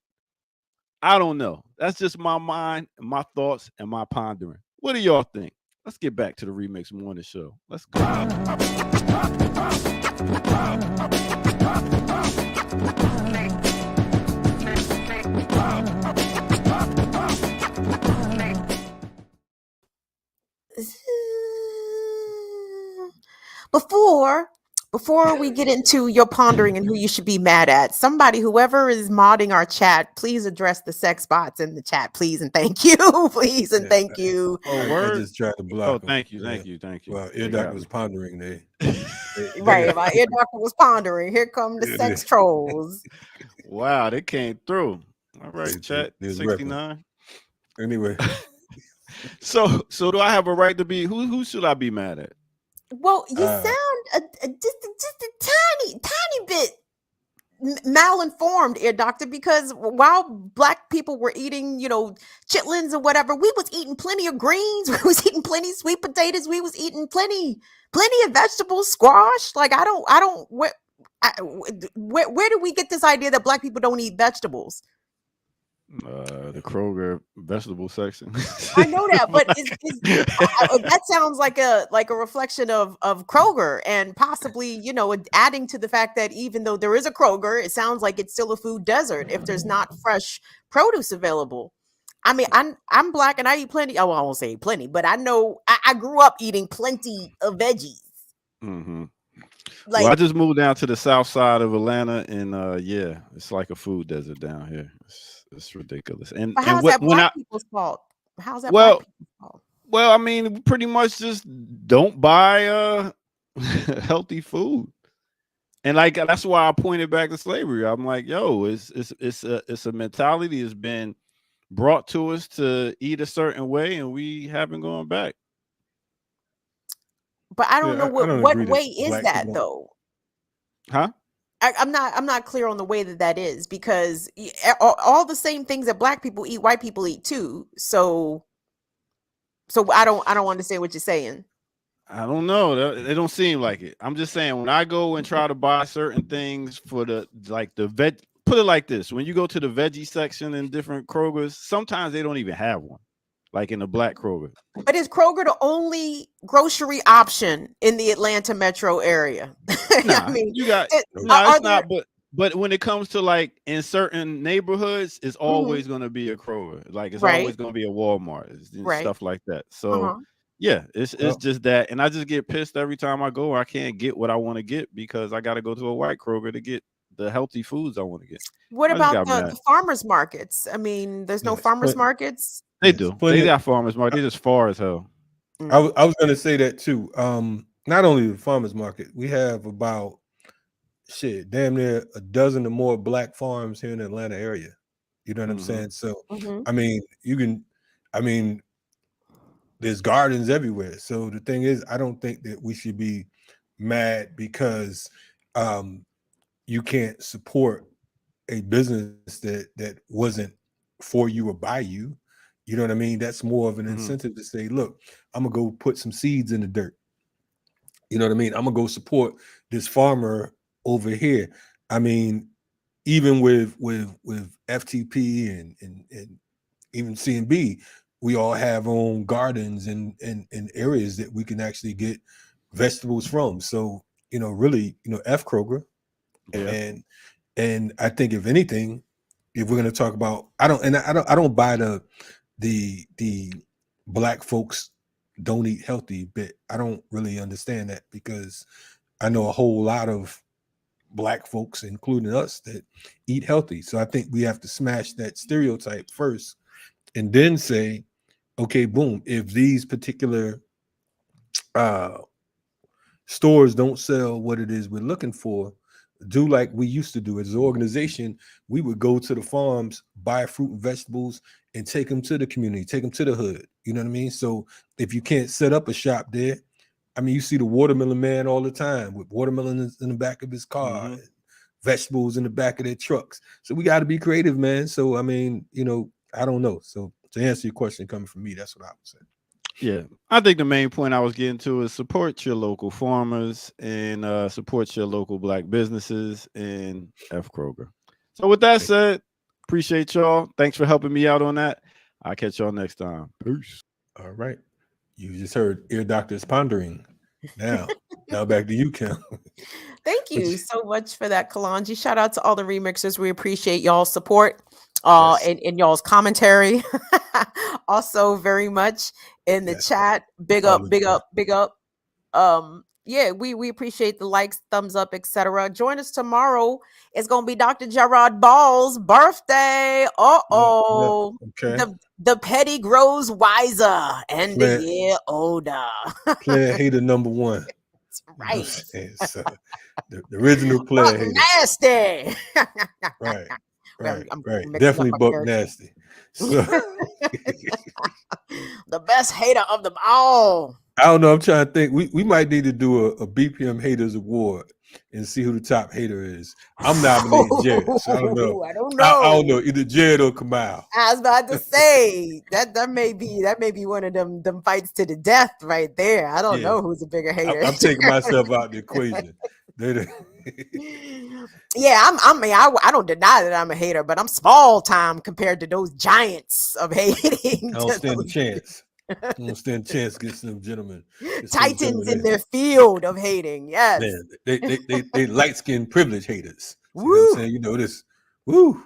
I don't know. That's just my mind and my thoughts and my pondering. What do y'all think? Let's get back to the Remix Morning Show. Let's go. Before we get into your pondering and who you should be mad at, whoever is modding our chat, please address the sex bots in the chat, please and thank you. Please and thank you. I just tried to block them. Thank you. Well, ear doctor was pondering. Right, my ear doctor was pondering. Here come the sex trolls. Wow, they came through. All right, chat 69. Anyway, so do I have a right to be? Who should I be mad at? Well, you sound just a tiny bit malinformed, ear doctor, because while black people were eating, chitlins or whatever, we was eating plenty of greens, we was eating plenty of sweet potatoes, we was eating plenty of vegetables, squash. Like where do we get this idea that black people don't eat vegetables? The Kroger vegetable section. I know that, but that sounds like a reflection of Kroger, and possibly adding to the fact that even though there is a Kroger, it sounds like it's still a food desert if there's not fresh produce available. I mean, I'm black and I eat plenty. Oh, I won't say plenty, but I know I grew up eating plenty of veggies. Mm-hmm. Well, I just moved down to the south side of Atlanta, and it's like a food desert down here. It's ridiculous. And how's that black people's fault? How's that black people's fault? Well, I mean, pretty much just don't buy healthy food. And like that's why I pointed back to slavery. I'm like, yo, it's a mentality that's been brought to us to eat a certain way, and we haven't gone back. But I don't know what way is that though. Huh? I'm not clear on the way that is, because all the same things that black people eat, white people eat too. So I don't understand what you're saying. I don't know. They don't seem like it. I'm just saying, when I go and try to buy certain things for the veg, put it like this: when you go to the veggie section in different Krogers, sometimes they don't even have one, like in the black Kroger. But is Kroger the only grocery option in the Atlanta metro area? Nah, I mean, it's not. But when it comes to like in certain neighborhoods, it's always going to be a Kroger. Like it's always going to be a Walmart, stuff like that. So yeah, it's just that, and I just get pissed every time I go. I can't get what I want to get because I got to go to a white Kroger to get the healthy foods I want to get. What about the farmers markets? I mean, there's no farmers markets. They do. They got farmers market. They're just far as hell. I was going to say that too. Not only the farmers market, we have about damn near a dozen or more black farms here in the Atlanta area. You know what I'm saying? So, I mean, there's gardens everywhere. So the thing is, I don't think that we should be mad because you can't support a business that wasn't for you or by you. You know what I mean? That's more of an incentive to say, look, I'm gonna go put some seeds in the dirt. You know what I mean? I'm gonna go support this farmer over here. I mean, even with FTP and even CNB, we all have own gardens and areas that we can actually get vegetables from. So, you know, really, you know, F Kroger. Yeah. And I think if anything, if we're gonna talk about, I don't buy the Black folks don't eat healthy bit. I don't really understand that, because I know a whole lot of Black folks, including us, that eat healthy. So I think we have to smash that stereotype first, and then say, okay, boom, if these particular stores don't sell what it is we're looking for, do like we used to do as an organization. We would go to the farms, buy fruit and vegetables, and take them to the community, take them to the hood. You know what I mean? So if you can't set up a shop there, I mean, you see the watermelon man all the time with watermelon in the back of his car, and vegetables in the back of their trucks. So we got to be creative, man. So, I mean, you know, I don't know. So to answer your question coming from me, that's what I would say. Yeah, I think the main point I was getting to is support your local farmers and support your local Black businesses and F Kroger. So with that said, appreciate y'all. Thanks for helping me out on that. I'll catch y'all next time. Peace. All right. You just heard Ear Doctor's Pondering. Now back to you, Kim. Thank you so much for that, Kalonji. Shout out to all the remixers. We appreciate y'all's support and y'all's commentary. Also very much in the chat. Big up. Yeah, we appreciate the likes, thumbs up, etc. Join us tomorrow. It's gonna be Dr. Gerard Ball's birthday. Okay. The petty grows wiser and the year older. Player hater number one. That's right. So, the original player hater. Nasty. Right. I'm Definitely Buck Nasty. So the best hater of them all. I don't know. I'm trying to think. We might need to do a BPM Haters Award and see who the top hater is. I'm nominating Jared. So I don't know. I don't know. Either Jared or Kamal. I was about to say that may be one of them fights to the death right there. I don't know who's a bigger hater. I'm taking myself out of the equation. Yeah, I don't deny that I'm a hater, but I'm small time compared to those giants of hating. I don't stand a chance. I don't stand a chance against them gentlemen. Titans in their field of hating. Yes. Man, they light-skinned privilege haters. Woo. You know what I'm saying? You know this. Woo.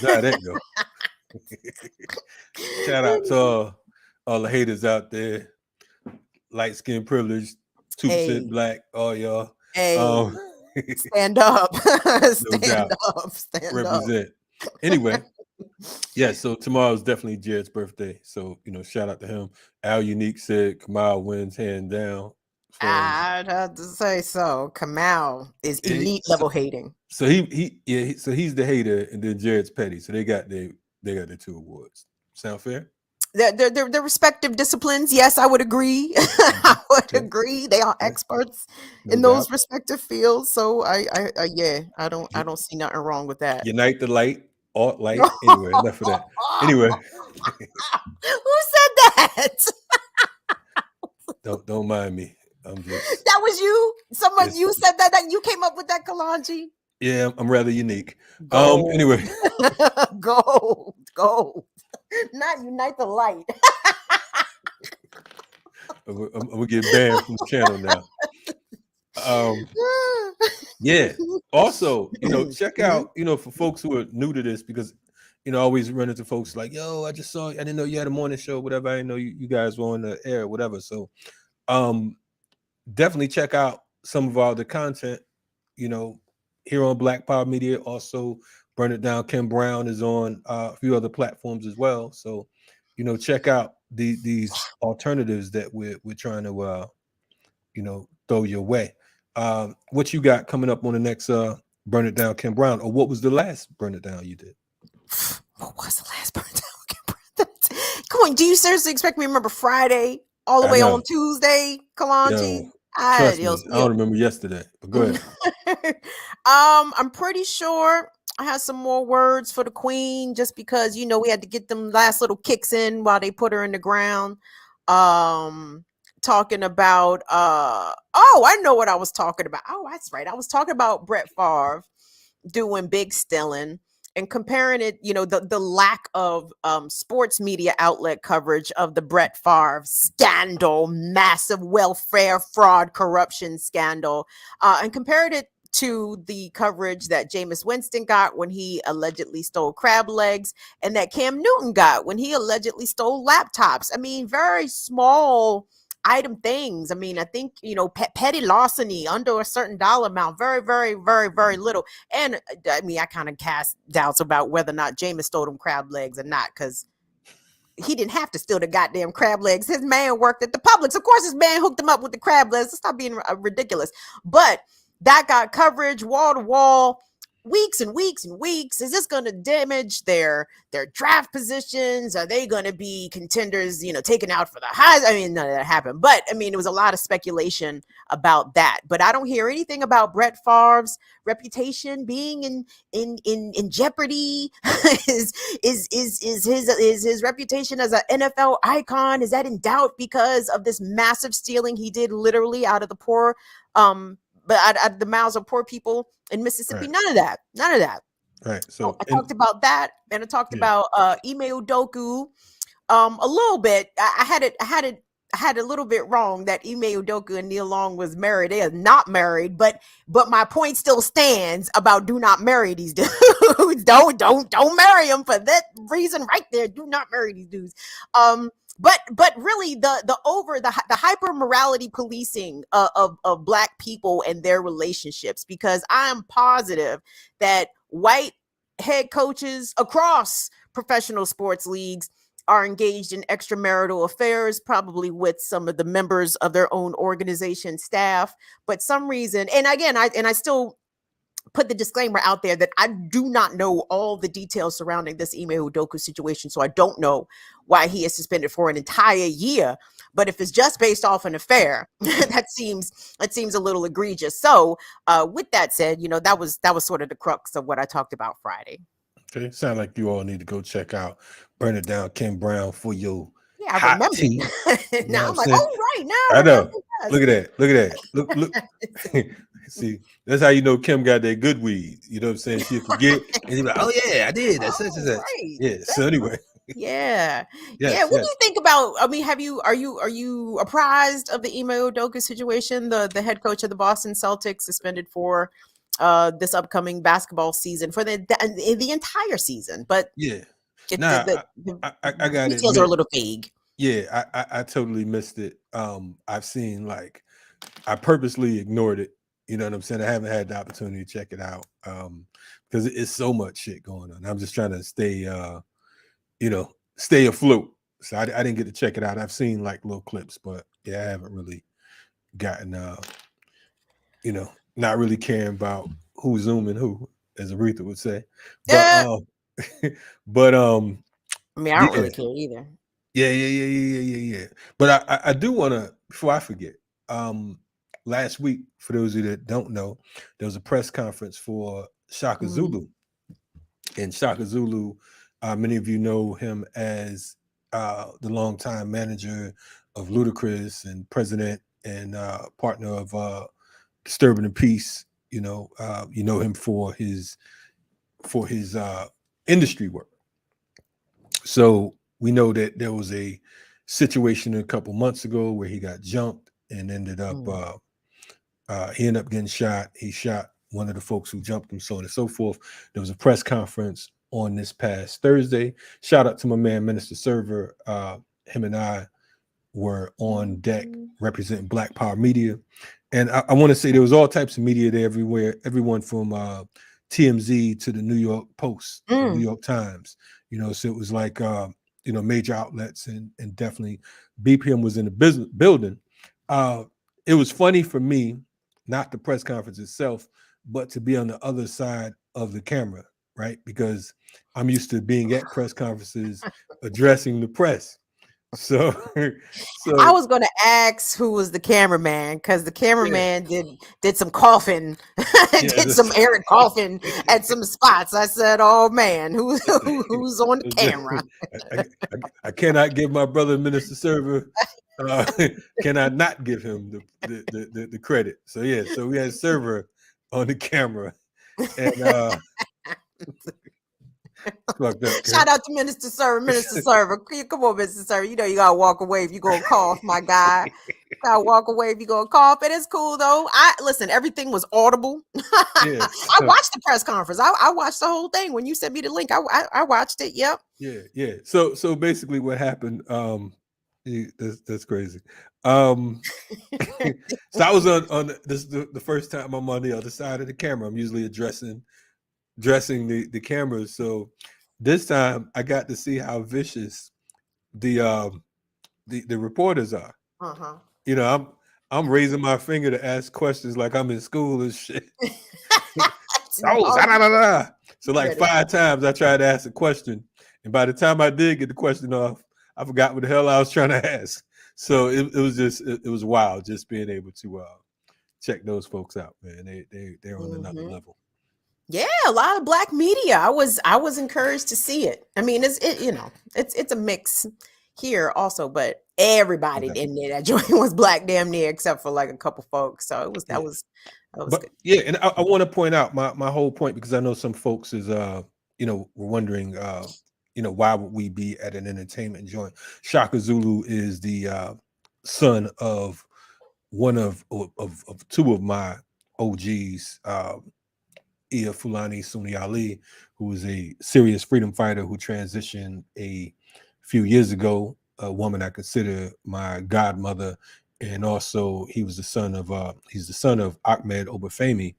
How that go? Shout out to all the haters out there. Light-skinned privilege, 2% Black, all y'all. Hey, stand up. Stand up. Represent. Anyway, yeah, so tomorrow's definitely Jared's birthday. So, you know, shout out to him. Al Unique said Kamal wins hand down. I'd have to say so. Kamal is elite level hating. So so he's the hater, and then Jared's petty. So they got their 2 awards. Sound fair? Their respective disciplines. Yes, I would agree. I would agree. They are experts in those respective fields. So I don't see nothing wrong with that. Unite the light, alt light. Anyway, enough of that. Anyway, who said that? don't mind me. I'm just. That was you. You said that you came up with that, Kalonji. Yeah, I'm rather unique. Gold. Anyway, gold. Not unite the light. I'm gonna get banned from the channel now. Yeah. Also, you know, check out, you know, for folks who are new to this, because you know, I always run into folks like, yo, I didn't know you had a morning show, whatever. I didn't know you guys were on the air, whatever. So definitely check out some of our other content, you know, here on Black Power Media. Also, Burn It Down Kim Brown is on a few other platforms as well. So, you know, check out these alternatives that we're trying to you know, throw your way. What you got coming up on the next Burn It Down Kim Brown, or what was the last Burn It Down you did? What was the last Burn It Down Kim Brown? Come on, do you seriously expect me to remember Friday all the way on Tuesday, Kalonji? I don't remember yesterday, but go ahead. I'm pretty sure some more words for the queen, just because, you know, we had to get them last little kicks in while they put her in the ground. Talking about I know what I was talking about. Oh, that's right. I was talking about Brett Favre doing big stealing and comparing it, you know, the lack of sports media outlet coverage of the Brett Favre scandal, massive welfare fraud corruption scandal, and compared it to the coverage that Jameis Winston got when he allegedly stole crab legs, and that Cam Newton got when he allegedly stole laptops. I mean, very small item things. I mean, I think, you know, petty larceny under a certain dollar amount, very, very, very, very little. And I mean, I kind of cast doubts about whether or not Jameis stole them crab legs or not, because he didn't have to steal the goddamn crab legs. His man worked at the Publix. Of course, his man hooked him up with the crab legs. Let's stop being ridiculous. But that got coverage wall to wall, weeks and weeks and weeks. Is this going to damage their draft positions? Are they going to be contenders, you know, taken out for the highs? I mean, none of that happened. But I mean, it was a lot of speculation about that. But I don't hear anything about Brett Favre's reputation being in jeopardy. is his reputation as an NFL icon, is that in doubt because of this massive stealing he did literally out of the poor but out of the mouths of poor people in Mississippi? Right. None of that. Right. So I talked about that, and I talked about Ime Udoka a little bit. I had a little bit wrong that Ime Udoka and Neil Long was married. They are not married, but my point still stands about do not marry these dudes. don't marry them for that reason right there. Do not marry these dudes. But really the hyper morality policing of Black people and their relationships, because I am positive that white head coaches across professional sports leagues are engaged in extramarital affairs, probably with some of the members of their own organization staff. But some reason, and again, I still put the disclaimer out there that I do not know all the details surrounding this Ime Udoka situation. So I don't know why he is suspended for an entire year. But if it's just based off an affair, that seems a little egregious. So with that said, you know, that was sort of the crux of what I talked about Friday. Okay. Sound like you all need to go check out Burn It Down Kim Brown for your I remember. tea. Now I'm like, oh right now. I know. Look at that. Look. See, that's how you know Kim got that good weed. You know what I'm saying? She'll forget and she'll be like, oh yeah, I did. That's such and such. Right. Yeah. So anyway. Yeah. What do you think about? I mean, are you apprised of the Ime Udoka situation? The head coach of the Boston Celtics suspended for this upcoming basketball season for the entire season. But yeah, I got it. Details are a little vague. Yeah, I totally missed it. I've seen, like, I purposely ignored it. You know what I'm saying? I haven't had the opportunity to check it out because it's so much shit going on. I'm just trying to stay afloat. So I didn't get to check it out. I've seen like little clips, but yeah, I haven't really gotten, not really caring about who's zooming who, as Aretha would say. But I mean, I don't really care either. Yeah. But I do want to, before I forget, last week, for those of you that don't know, there was a press conference for Shaka Zulu. And Shaka Zulu, many of you know him as the longtime manager of Ludacris and president and partner of Disturbing the Peace. You know him for his industry work. So we know that there was a situation a couple months ago where he got jumped and ended up he ended up getting shot. He shot one of the folks who jumped him, so on and so forth. There was a press conference on this past Thursday. Shout out to my man, Minister Server. Him and I were on deck representing Black Power Media. And I want to say there was all types of media there everywhere, everyone from TMZ to the New York Post, the New York Times, so it was like, major outlets and definitely BPM was in the building. It was funny for me, not the press conference itself, but to be on the other side of the camera, right? Because I'm used to being at press conferences, addressing the press. So I was going to ask who was the cameraman, because the cameraman did some coughing, did some Eric coughing at some spots. I said, "Oh man, who's on the camera?" I cannot give my brother Minister Server. Cannot not give him the credit. So yeah, so we had Server on the camera, and shout out to Minister Server. Minister Server, come on, Minister Server. You know you gotta walk away if you're gonna cough, my guy. You gotta walk away if you're gonna cough. It is cool though. Listen, everything was audible. Yes. I watched the press conference. I watched the whole thing. When you sent me the link, I watched it. Yep. Yeah. So basically what happened, that's crazy. So I was on this the first time I'm on the other side of the camera. I'm usually addressing the cameras. So this time I got to see how vicious the reporters are. You know, I'm raising my finger to ask questions like I'm in school and shit. So like 5 times I tried to ask a question, and by the time I did get the question off, I forgot what the hell I was trying to ask. So it was just it was wild just being able to check those folks out, man. They're on another level. Yeah, a lot of Black media. I was encouraged to see it. I mean, it's a mix here also, but everybody in there that joint was Black damn near, except for like a couple folks. So that was good. Yeah, and I want to point out my whole point, because I know some folks is were wondering why would we be at an entertainment joint. Shaka Zulu is the son of one of 2 of my OGs, Ia Fulani Suni Ali, who was a serious freedom fighter who transitioned a few years ago, a woman I consider my godmother, and also he's the son of Ahmed Obafemi,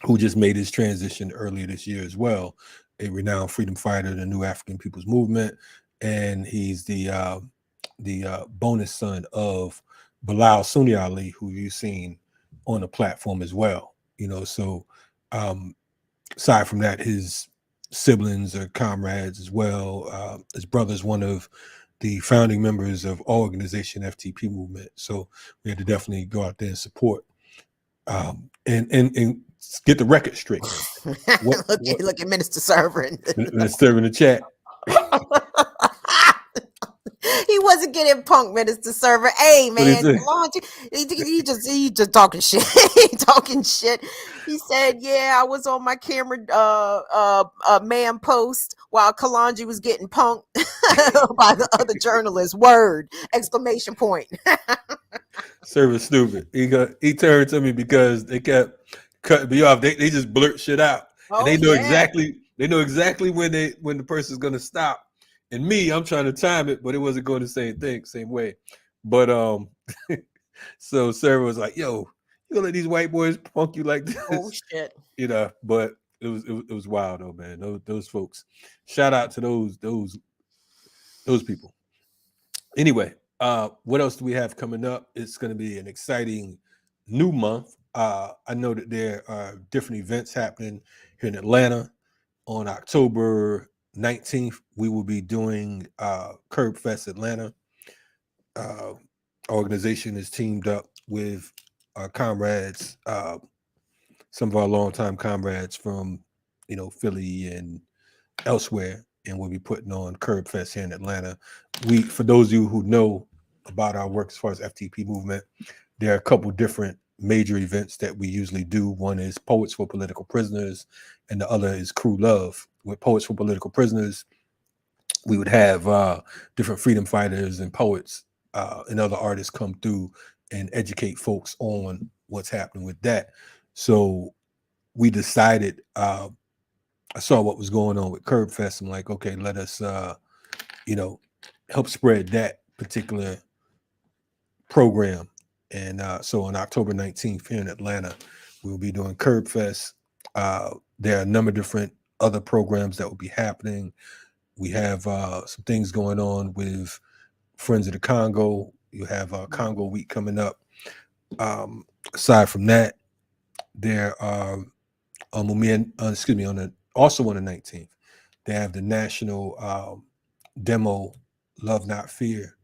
who just made his transition earlier this year as well, a renowned freedom fighter, the New African People's Movement, and he's the bonus son of Bilal Suni Ali, who you've seen on the platform as well. So aside from that, his siblings are comrades as well. His brother's one of the founding members of our organization, FTP movement. So we had to definitely go out there and support and get the record straight. Look at Minister Server. Minister in the chat. He wasn't getting punked, Minister Server. Hey man, he just talking shit. Talking shit. He said, "Yeah, I was on my camera man post while Kalonji was getting punked by the other journalist." Word! Exclamation point. Server stupid. He turned to me because they kept cutting me off. They just blurt shit out, and they know exactly when the person's gonna stop. And me, I'm trying to time it, but it wasn't going the same way. But so Sarah was like, "Yo, you gonna let these white boys punk you like this?" Oh shit! But it was wild though, man. Those folks. Shout out to those people. Anyway, what else do we have coming up? It's going to be an exciting new month. I know that there are different events happening here in Atlanta. On October 19th, we will be doing Curb Fest Atlanta. Our organization is teamed up with our comrades, some of our longtime comrades from Philly and elsewhere, and we'll be putting on Curb Fest here in Atlanta. For those of you who know about our work as far as FTP movement, there are a couple different major events that we usually do. One is Poets for Political Prisoners, and the other is Crew Love. With Poets for Political Prisoners, we would have different freedom fighters and poets and other artists come through and educate folks on what's happening with that. So we decided, I saw what was going on with Curb Fest. I'm like, okay, let us, help spread that particular program. And so on October 19th here in Atlanta, we'll be doing Curb Fest. There are a number of different other programs that will be happening. We have some things going on with Friends of the Congo. You have Congo Week coming up. Aside from that, there are also on the 19th, they have the National Demo Love Not Fear.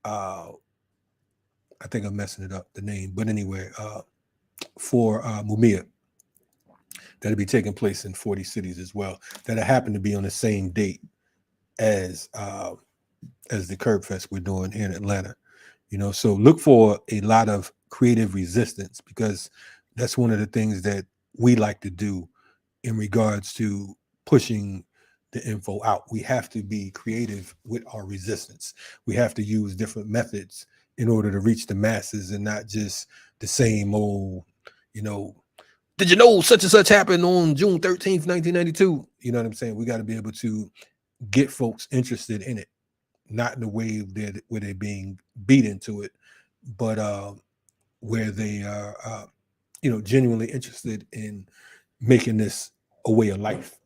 I think I'm messing it up, the name, but anyway, for Mumia. That'll be taking place in 40 cities as well. That'll happen to be on the same date as the Curb Fest we're doing here in Atlanta. You know, so look for a lot of creative resistance, because that's one of the things that we like to do in regards to pushing the info out. We have to be creative with our resistance. We have to use different methods in order to reach the masses, and not just the same old, you know, did you know such and such happened on June 13th, 1992? You know what I'm saying? We got to be able to get folks interested in it, not in the way that where they're being beat into it, but where they are, you know, genuinely interested in making this a way of life.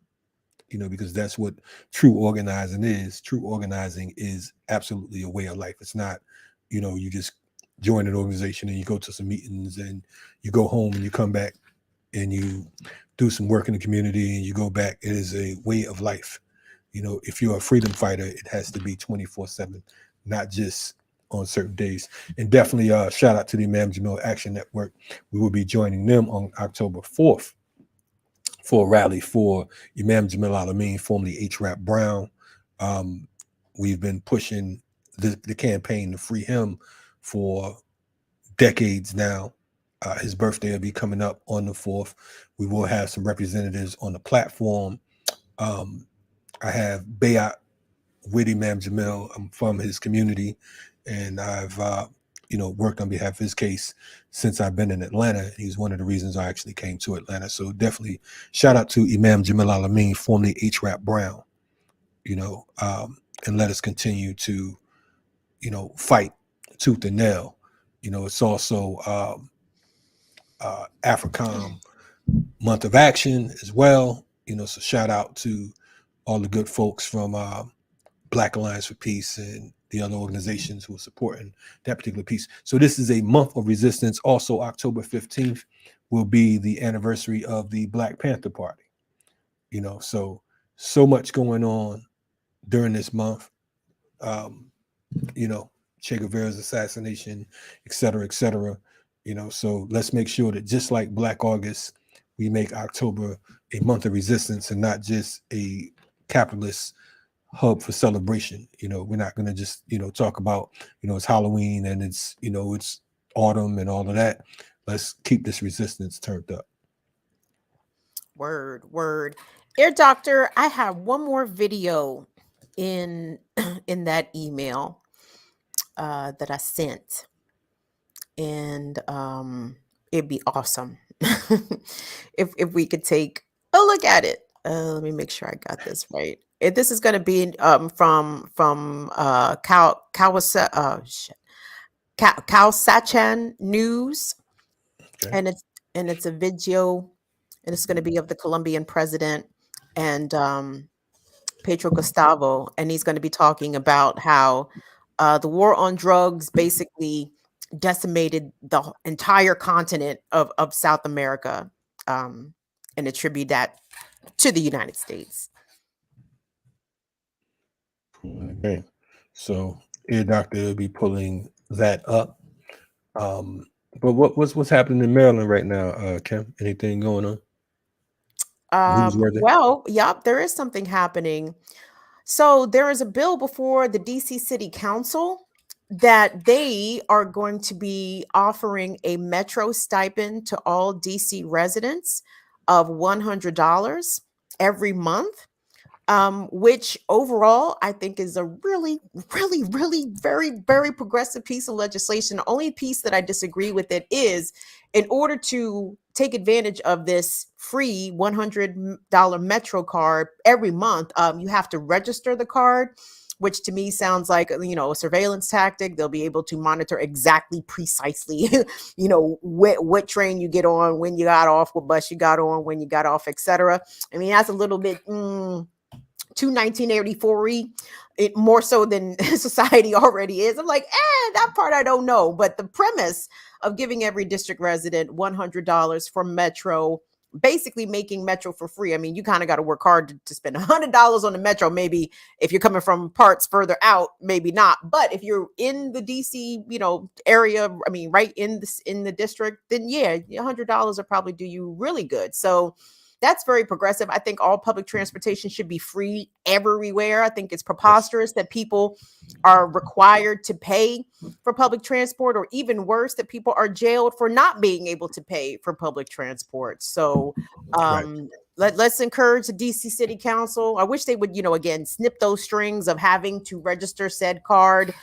You know, because that's what true organizing is. True organizing is absolutely a way of life. It's not, you know, you just join an organization and you go to some meetings and you go home and you come back and you do some work in the community and you go back. It is a way of life. You know, if you're a freedom fighter, it has to be 24/7, not just on certain days. And definitely shout out to the Imam Jamil Action Network. We will be joining them on October 4th for a rally for Imam Jamil Alameen, formerly H. Rap Brown. We've been pushing the campaign to free him for decades now. His birthday will be coming up on the 4th. We will have some representatives on the platform. I have Bayat with Imam Jamil. I'm from his community, and I've you know, worked on behalf of his case since I've been in Atlanta. He's one of the reasons I actually came to Atlanta. So definitely shout out to Imam Jamil Alameen, formerly H. Rap Brown, you know, and let us continue to, you know, fight tooth and nail. You know, it's also African Month of Action as well. You know, so shout out to all the good folks from Black Alliance for Peace and the other organizations who are supporting that particular piece. So this is a month of resistance. Also, October 15th will be the anniversary of the Black Panther Party. You know, so much going on during this month. You know, Che Guevara's assassination, et cetera, et cetera. You know, so let's make sure that just like Black August, we make October a month of resistance and not just a capitalist hub for celebration. You know, we're not going to just, you know, talk about, you know, it's Halloween and it's, you know, it's autumn and all of that. Let's keep this resistance turned up. Word. Ear Doctor, I have one more video in that email that I sent, and it'd be awesome if we could take a look at it. Let me make sure I got this right. This is going to be from Kalsachan News, okay. and it's a video, and it's going to be of the Colombian president and Pedro Gustavo, and he's going to be talking about how the war on drugs basically decimated the entire continent of South America, and attribute that to the United States. Okay, so Ear Doctor will be pulling that up. But what's happening in Maryland right now, Kim? Anything going on? Well, yep, there is something happening. So there is a bill before the DC City Council that they are going to be offering a metro stipend to all DC residents of $100 every month, which overall I think is a really, really, really very, very progressive piece of legislation. The only piece that I disagree with it is, in order to take advantage of this free $100 Metro card every month, you have to register the card, which to me sounds like, you know, a surveillance tactic. They'll be able to monitor exactly, precisely, you know, what train you get on, when you got off, what bus you got on, when you got off, etc. I mean, that's a little bit too 1984-y, it more so than society already is. I'm like, that part I don't know. But the premise of giving every district resident $100 for Metro basically making Metro for free. I mean, you kind of got to work hard to spend $100 on the Metro. Maybe if you're coming from parts further out, maybe not. But if you're in the DC, area, I mean, right in the district, then yeah, $100 will probably do you really good. So that's very progressive. I think all public transportation should be free everywhere. I think it's preposterous that people are required to pay for public transport, or even worse, that people are jailed for not being able to pay for public transport. So let's encourage the DC City Council. I wish they would, again, snip those strings of having to register said card.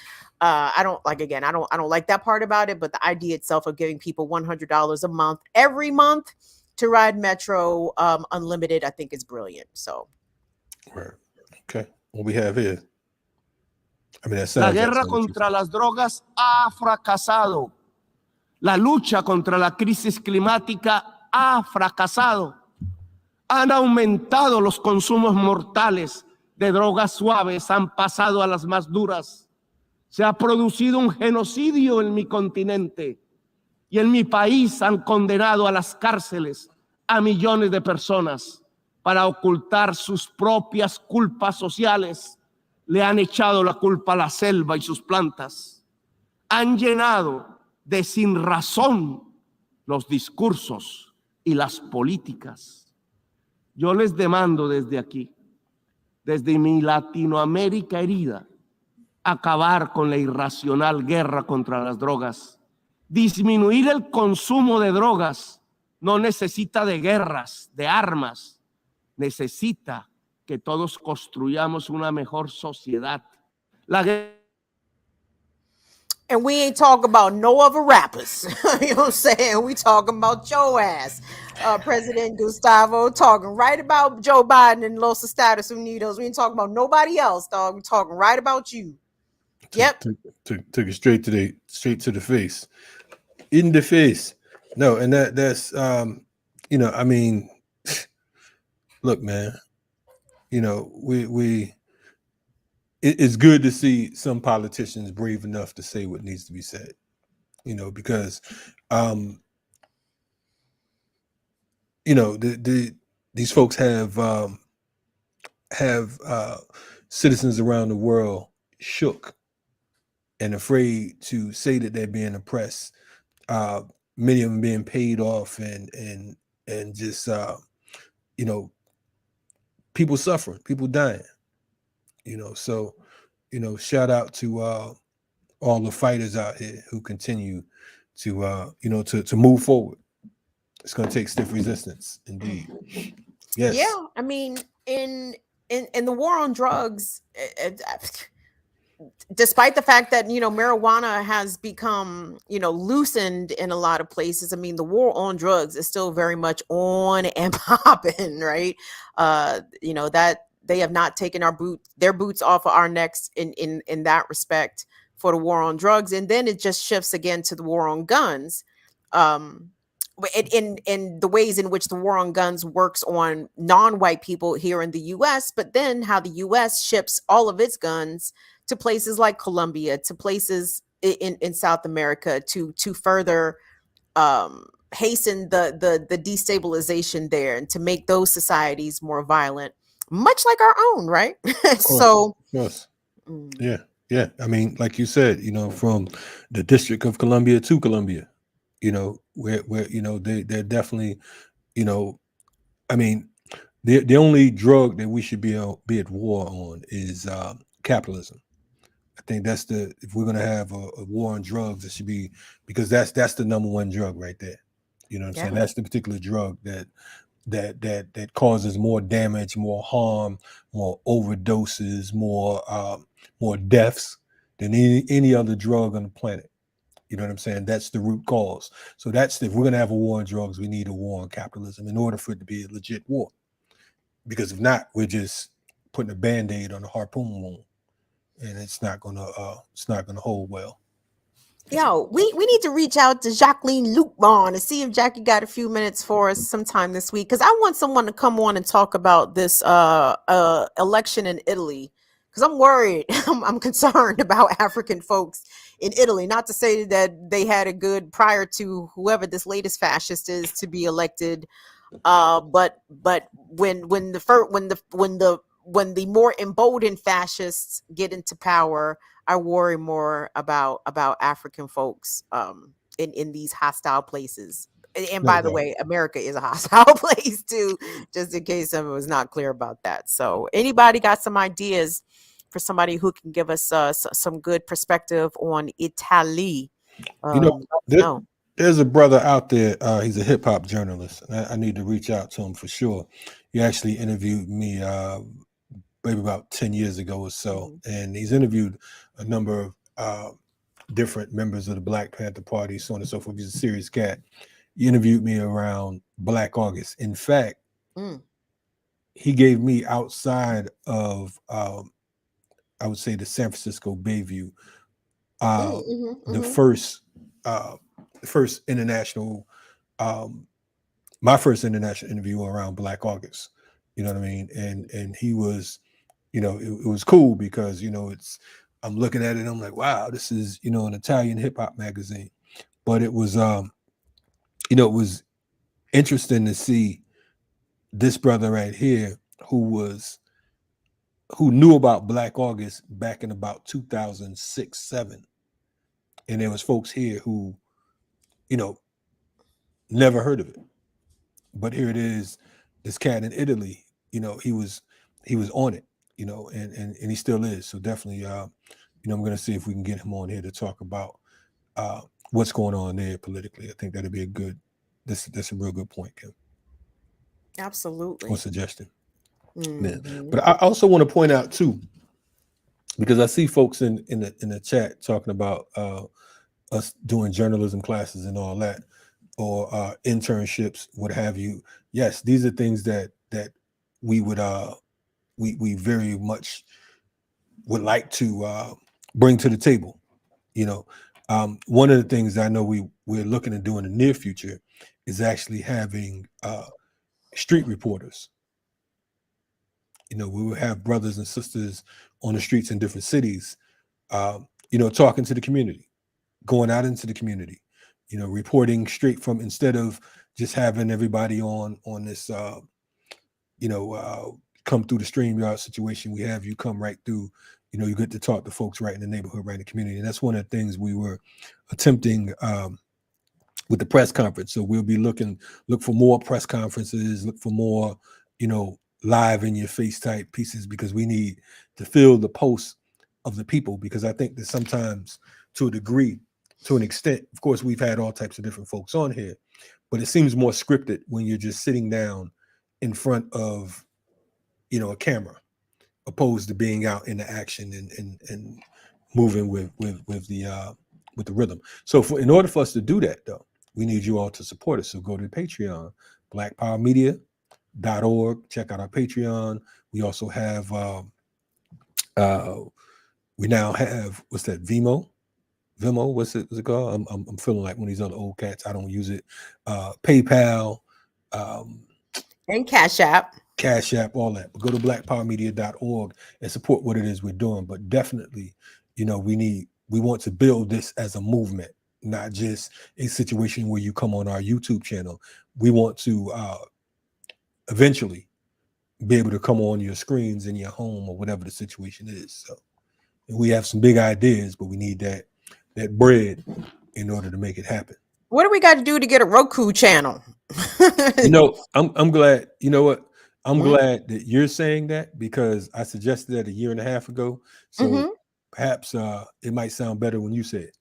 I don't like that part about it, but the idea itself of giving people $100 a month every month to ride Metro unlimited, I think is brilliant. So, okay, what we have here. I mean, La guerra contra las drogas ha fracasado. La lucha contra la crisis climática ha fracasado. Han aumentado los consumos mortales de drogas suaves, han pasado a las más duras. Se ha producido un genocidio en mi continente. Y en mi país han condenado a las cárceles a millones de personas para ocultar sus propias culpas sociales. Le han echado la culpa a la selva y sus plantas. Han llenado de sinrazón los discursos y las políticas. Yo les demando desde aquí, desde mi Latinoamérica herida, acabar con la irracional guerra contra las drogas. Disminuir el consumo de drogas no necesita de guerras, de armas. Necesita que todos construyamos una mejor sociedad. And we ain't talking about no other rappers. You know what I'm saying? We talking about your ass. President Gustavo talking right about Joe Biden and Los Estados Unidos. We ain't talking about nobody else, dog. We're talking right about you. Yep. Took it straight to the face. In the face. No, and that's I mean, look, man, it's good to see some politicians brave enough to say what needs to be said, because these folks have citizens around the world shook and afraid to say that they're being oppressed. Many of them being paid off and just people suffering, people dying. So shout out to all the fighters out here who continue to move forward. It's going to take stiff resistance, indeed. Yes. Yeah, I mean, in the war on drugs, despite the fact that marijuana has become loosened in a lot of places, I mean, the war on drugs is still very much on and popping, right? That they have not taken their boots off of our necks in that respect for the war on drugs. And then it just shifts again to the war on guns. In the ways in which the war on guns works on non-white people here in the US, but then how the US ships all of its guns to places like Colombia, to places in South America to further hasten the destabilization there and to make those societies more violent, much like our own, right? So yes. Yeah. I mean, like you said, from the District of Columbia to Colombia, where they're definitely, I mean, the only drug that we should be at war on is capitalism. I think that's if we're going to have a war on drugs, it should be, because that's the number one drug right there. You know what I'm saying? That's the particular drug that causes more damage, more harm, more overdoses, more deaths than any other drug on the planet. You know what I'm saying? That's the root cause. So if we're going to have a war on drugs, we need a war on capitalism in order for it to be a legit war. Because if not, we're just putting a Band-Aid on a harpoon wound, and it's not gonna hold well. Yo, we need to reach out to Jacqueline Lupon and see if Jackie got a few minutes for us sometime this week, because I want someone to come on and talk about this election in Italy, because I'm worried. I'm concerned about African folks in Italy. Not to say that they had a good prior to whoever this latest fascist is to be elected. But when the more emboldened fascists get into power, I worry more about African folks in these hostile places. And by the way, America is a hostile place too, just in case someone was not clear about that. So anybody got some ideas for somebody who can give us some good perspective on Italy? There's a brother out there. He's a hip hop journalist. I need to reach out to him for sure. He actually interviewed me maybe about 10 years ago or so. And he's interviewed a number of different members of the Black Panther Party, so on and so forth. He's a serious cat. He interviewed me around Black August. In fact, he gave me outside of, I would say, the San Francisco Bayview, the first international, my first international interview around Black August. You know what I mean? And he was, it was cool because, I'm looking at it, I'm like, wow, this is, an Italian hip hop magazine. But it was, it was interesting to see this brother right here who knew about Black August back in about 2006-07. And there was folks here who, never heard of it. But here it is, this cat in Italy, he was on it, and he still is. So definitely, I'm going to see if we can get him on here to talk about what's going on there politically. I think that'd be that's a real good point, Kim. Absolutely. Or suggestion. Yeah. But I also want to point out too, because I see folks in the chat talking about us doing journalism classes and all that, or internships, what have you. Yes, these are things that we would we very much would like to bring to the table. One of the things I know we're looking to do in the near future is actually having street reporters. We will have brothers and sisters on the streets in different cities, talking to the community, going out into the community, reporting straight from, instead of just having everybody on this, come through the StreamYard situation. We have you come right through, you get to talk to folks right in the neighborhood, right in the community. And that's one of the things we were attempting with the press conference. So we'll be look for more press conferences, look for more, live in your face type pieces, because we need to fill the posts of the people. Because I think that sometimes, to a degree, to an extent, of course, we've had all types of different folks on here, but it seems more scripted when you're just sitting down in front of, a camera, opposed to being out in the action and moving with the rhythm. So in order for us to do that, though, we need you all to support us. So go to Patreon, blackpowermedia.org. Check out our Patreon. We also have we now have, what's that, Vimeo, what's it called? I'm feeling like one of these other old cats. I don't use it. PayPal, and Cash App, all that. But go to blackpowermedia.org and support what it is we're doing. But definitely, we want to build this as a movement, not just a situation where you come on our YouTube channel. We want to eventually be able to come on your screens in your home or whatever the situation is. So we have some big ideas, but we need that bread in order to make it happen. What do we got to do to get a Roku channel? I'm glad. You know what? I'm glad that you're saying that, because I suggested that a year and a half ago. So perhaps it might sound better when you say it.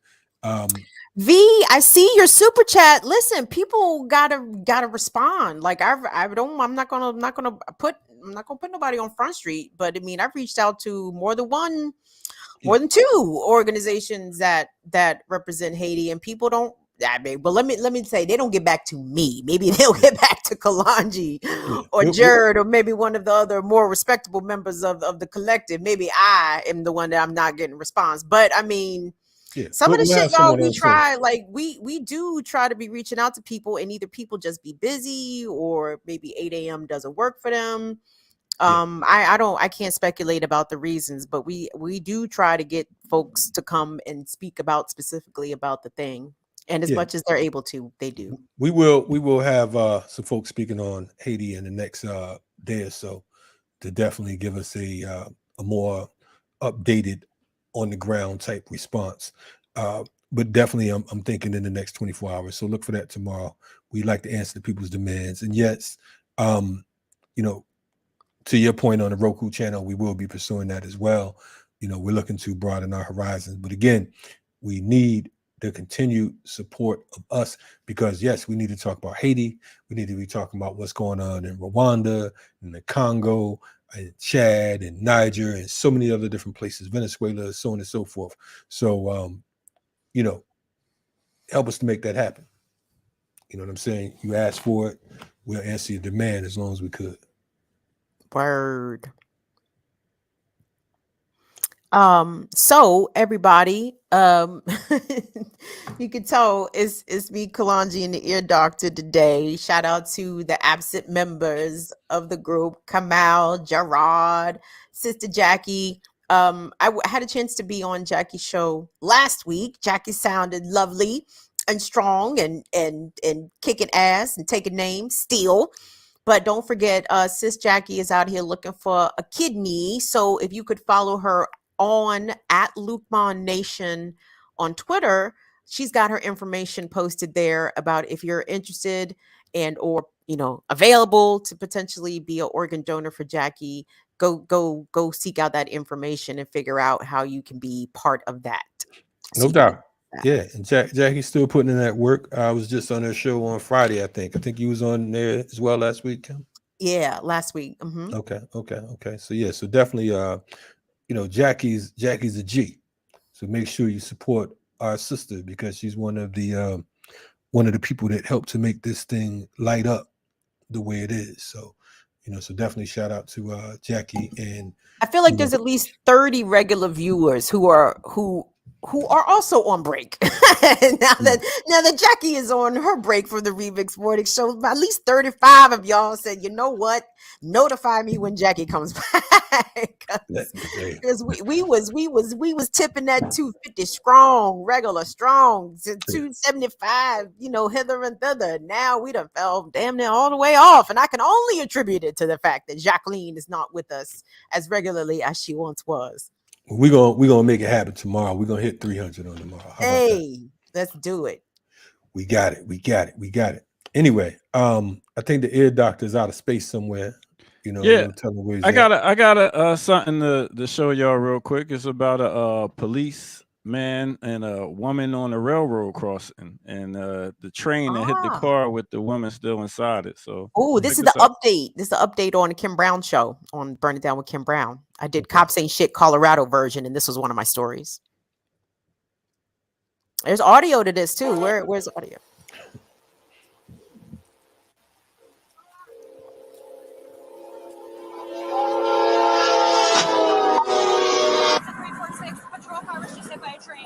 V, I see your super chat. Listen, people gotta respond. Like I'm not gonna put nobody on Front Street, but I mean, I've reached out to more than two organizations that represent Haiti, and people don't. But let me say, they don't get back to me. Maybe they'll get back to Kalonji or Jared, or maybe one of the other more respectable members of the collective. Maybe I am the one that I'm not getting a response. But I mean, some of the shit, y'all, we try, like we do try to be reaching out to people, and either people just be busy, or maybe 8 a.m. doesn't work for them. I can't speculate about the reasons, but we do try to get folks to come and speak specifically about the thing. And as much as they're able to, they do. We will have some folks speaking on Haiti in the next day or so to definitely give us a more updated on the ground type response. But definitely I'm thinking in the next 24 hours. So look for that tomorrow. We like to answer the people's demands. And yes, you know, to your point on the Roku channel, we will be pursuing that as well. You know, we're looking to broaden our horizons. But again, we need the continued support of us because, yes, we need to talk about Haiti. We need to be talking about what's going on in Rwanda, in the Congo, and Chad, and Niger, and so many other different places, Venezuela, so on and so forth. So, you know, help us to make that happen. You know what I'm saying? You ask for it, we'll answer your demand as long as we could. Word. So everybody, you can tell it's me, Kalonji, and the ear doctor today. Shout out to the absent members of the group, Kamal, Gerard, Sister Jackie. I had a chance to be on Jackie's show last week. Jackie sounded lovely and strong and kicking ass and taking names still. But don't forget, Sis Jackie is out here looking for a kidney. So if you could follow her on @LukeMonNation on Twitter, she's got her information posted there about if you're interested and or available to potentially be an organ donor for Jackie. Go seek out that information and figure out how you can be part of that. No doubt. Yeah, and Jackie's still putting in that work. I was just on her show on Friday, I think you was on there as well last week, Kim? Yeah, last week. Mm-hmm. Okay. So yeah, so definitely Jackie's a G. So make sure you support our sister because she's one of the people that helped to make this thing light up the way it is. So so definitely shout out to Jackie. And I feel like there's at least 30 regular viewers who are also on break. now that Jackie is on her break for the Remix Morning Show, at least 35 of y'all said, you know what? Notify me when Jackie comes back. Because we was tipping that 250 strong, regular strong, to 275, hither and thither. Now we done fell damn near all the way off. And I can only attribute it to the fact that Jacqueline is not with us as regularly as she once was. We're gonna make it happen tomorrow. We're gonna hit 300 on tomorrow. Hey, let's do it. We got it. Anyway, I think the ear doctor is out of space somewhere. Yeah, I got something to show y'all real quick. It's about a policeman and a woman on a railroad crossing, and the train that hit the car with the woman still inside it. So, this is the update. This is the update on the Kim Brown show on Burn It Down with Kim Brown. I did Cops Ain't Shit Colorado version, and this was one of my stories. There's audio to this too. Where's the audio? Patrol car was just hit by a train.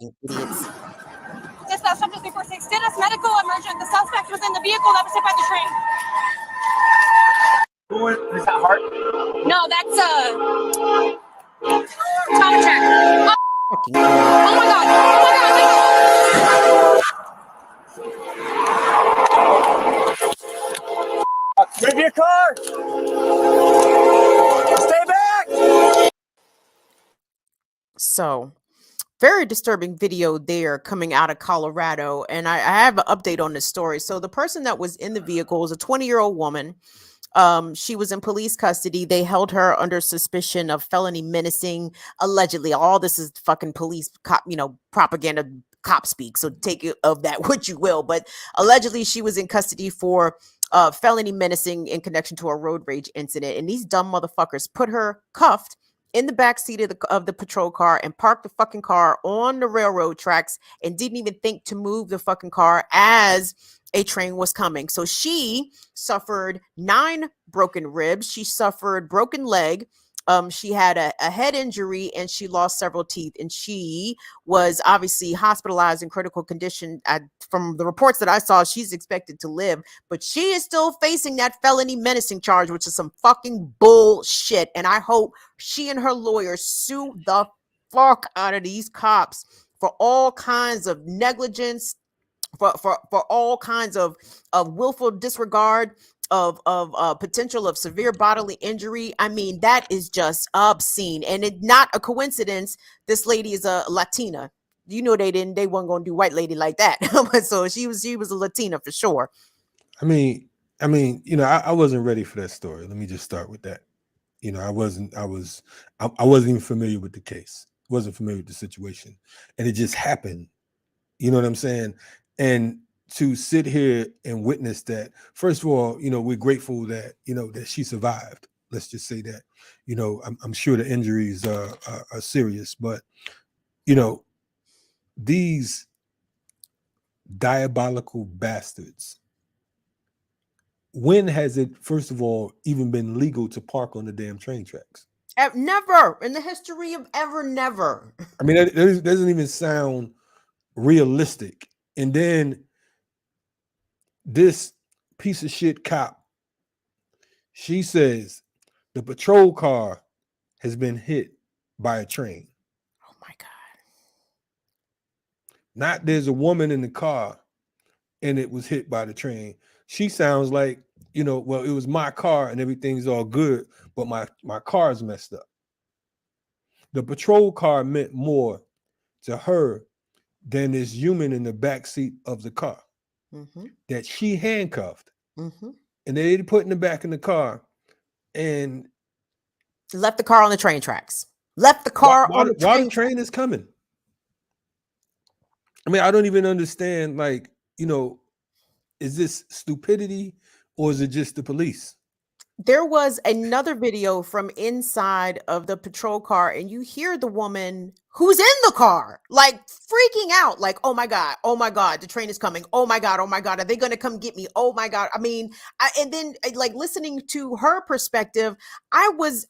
Idiots. Dispatch, subject 346. Status medical emergent. The suspect was in the vehicle that was hit by the train. Is that heart? No, that's trauma check. Oh my god. Move your car. Stay back. So, very disturbing video there coming out of Colorado. And I have an update on this story. So the person that was in the vehicle was a 20-year-old woman. She was in police custody. They held her under suspicion of felony menacing, allegedly. All this is fucking police cop, propaganda cop speak. So take it of that what you will. But allegedly she was in custody for felony menacing in connection to a road rage incident. And these dumb motherfuckers put her cuffed in the back seat of the patrol car and parked the fucking car on the railroad tracks and didn't even think to move the fucking car as a train was coming. So she suffered 9 broken ribs. She suffered broken leg. She had a head injury and she lost several teeth, and she was obviously hospitalized in critical condition. From the reports that I saw, she's expected to live, but she is still facing that felony menacing charge, which is some fucking bullshit. And I hope she and her lawyers sue the fuck out of these cops for all kinds of negligence, for all kinds of willful disregard, of potential of severe bodily injury. I mean, that is just obscene, and it's not a coincidence. This lady is a Latina. You know, they weren't going to do white lady like that. So she was a Latina for sure. I mean, you know, I wasn't ready for that story. Let me just start with that. You know, I wasn't even familiar with the case. Wasn't familiar with the situation, and it just happened. You know what I'm saying? And to sit here and witness that, first of all, you know, we're grateful that, you know, that she survived. Let's just say that. You know, I'm sure the injuries are serious, but, you know, these diabolical bastards, when has it, first of all, even been legal to park on the damn train tracks? Never in the history of ever, never. I mean, that doesn't even sound realistic. And then this piece of shit cop, she says the patrol car has been hit by a train. Oh my God. Not there's a woman in the car and it was hit by the train. She sounds like, you know, well, it was my car and everything's all good, but my car's messed up. The patrol car meant more to her than this human in the back seat of the car that she handcuffed and they put in the back in the car and left the car on the train tracks. Left the car while on the train. the train is coming. I mean, I don't even understand, like, you know, is this stupidity or is it just the police? There was another video from inside of the patrol car, and you hear the woman who's in the car, like freaking out, like, oh my God, the train is coming. Oh my God, are they going to come get me? Oh my God. I mean, and then like listening to her perspective, I was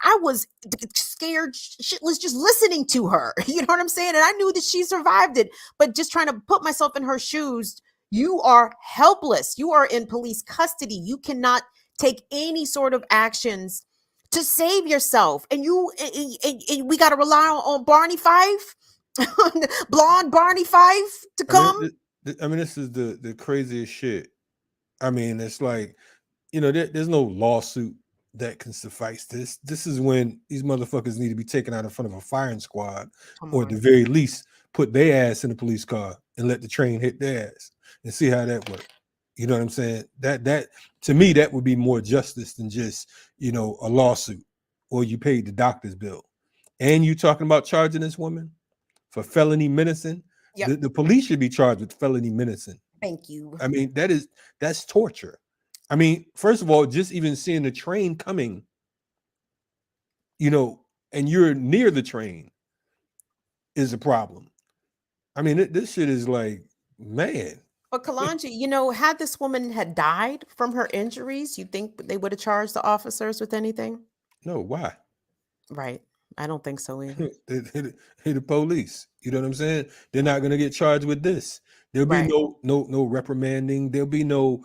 scared shitless just listening to her. You know what I'm saying? And I knew that she survived it, but just trying to put myself in her shoes, you are helpless. You are in police custody. You cannot take any sort of actions to save yourself, and we got to rely on Barney Fife, blonde Barney Fife to come. I mean, this is the craziest shit. I mean, it's like, you know, there's no lawsuit that can suffice this. This is when these motherfuckers need to be taken out in front of a firing squad, or at the very least, put their ass in a police car and let the train hit their ass and see how that works. You know what I'm saying? That to me, that would be more justice than just, you know, a lawsuit, or you paid the doctor's bill. And you talking about charging this woman for felony menacing. Yep. The police should be charged with felony menacing. Thank you. I mean, that's torture. I mean, first of all, just even seeing the train coming, you know, and you're near the train is a problem. I mean, this shit is like, man. But Kalonji, you know, had this woman had died from her injuries, you think they would have charged the officers with anything? No, why? Right. I don't think so either. The police. You know what I'm saying? They're not going to get charged with this. There'll be no reprimanding. There'll be no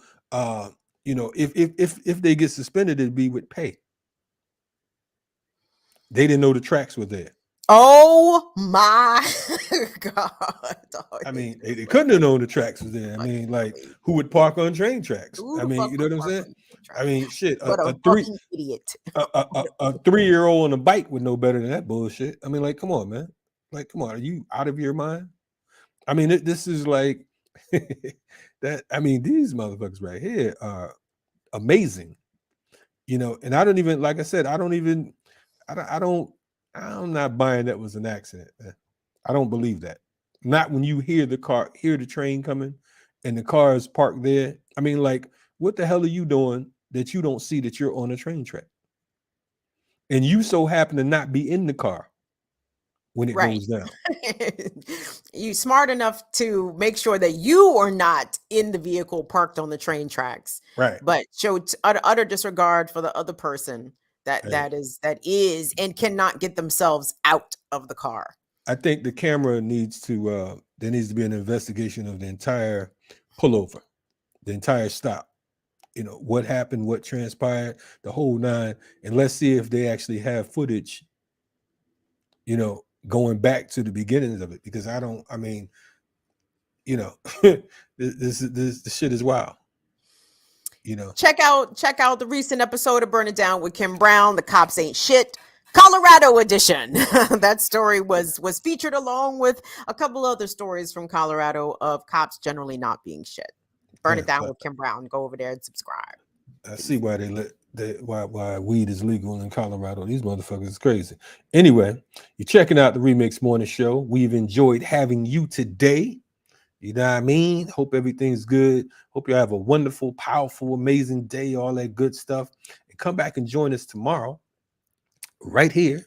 you know, if they get suspended, it'd be with pay. They didn't know the tracks were there. Oh my God. I mean, they couldn't have known the tracks was there. I mean, like, who would park on train tracks? I mean, you know what I'm saying? I mean, shit, a 3-year-old on a bike would know better than that bullshit. I mean, like, come on, man. Like, come on, are you out of your mind? I mean, this is like that. I mean, these motherfuckers right here are amazing, you know. And I don't even, like I said, I'm not buying that was an accident, man. I don't believe that. Not when you hear the train coming and the car is parked there. I mean, like, what the hell are you doing that you don't see that you're on a train track? And you so happen to not be in the car when it goes down. You smart enough to make sure that you are not in the vehicle parked on the train tracks. Right. But show utter disregard for the other person that is and cannot get themselves out of the car. I think the camera needs to there needs to be an investigation of the entire pullover, the entire stop. You know, what happened, what transpired, the whole nine, and let's see if they actually have footage, you know, going back to the beginnings of it, because I mean, you know, this shit is wild. You know, check out the recent episode of Burn It Down with Kim Brown, The Cops Ain't Shit, Colorado edition. That story was featured along with a couple other stories from Colorado of cops generally not being shit. Burn It Down with Kim Brown. Go over there and subscribe. I see why why weed is legal in Colorado. These motherfuckers is crazy. Anyway, you're checking out the Remix Morning Show. We've enjoyed having you today. You know what I mean? Hope everything's good. Hope you have a wonderful, powerful, amazing day, all that good stuff. And come back and join us tomorrow, right here,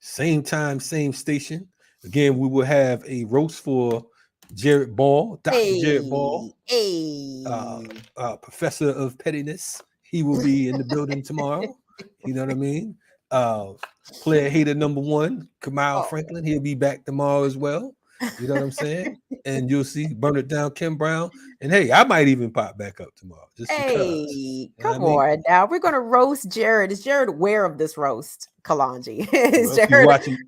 same time, same station. Again, we will have a roast for Jared Ball, Dr. Jared Ball, professor of pettiness. He will be in the building tomorrow. You know what I mean? Player hater number 1, Kamal Franklin. He'll be back tomorrow as well. You know what I'm saying? And you'll see Burn It Down, Kim Brown. And hey, I might even pop back up tomorrow. Just because. Come on now. We're gonna roast Jared. Is Jared aware of this roast, Kalonji?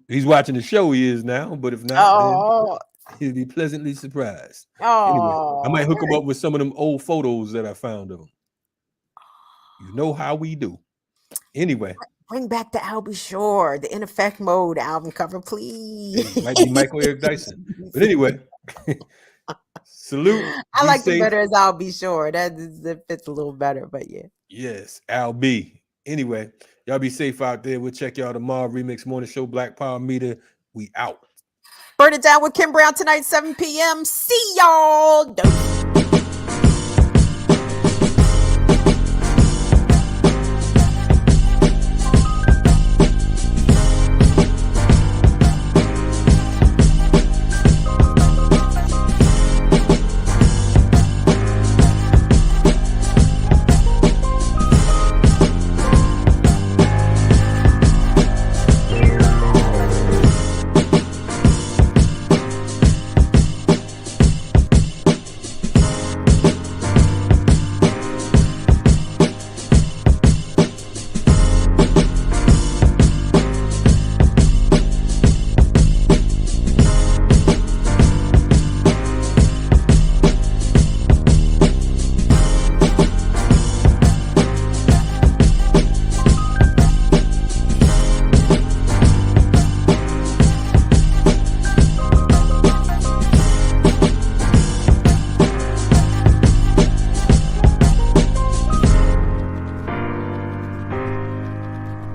He's watching the show, he is now, but if not, then he'll be pleasantly surprised. Anyway, I might hook him up with some of them old photos that I found of him. You know how we do. Anyway. Bring back the I'll Be Sure, the In Effect Mode album cover, please. It might be Michael Eric Dyson. But anyway, salute. I like it better as I'll Be Sure. That fits a little better, but yeah. Yes, I'll be. Anyway, y'all be safe out there. We'll check y'all tomorrow. Remix Morning Show, Black Power Meter. We out. Burn It Down with Kim Brown tonight, 7 p.m. See y'all.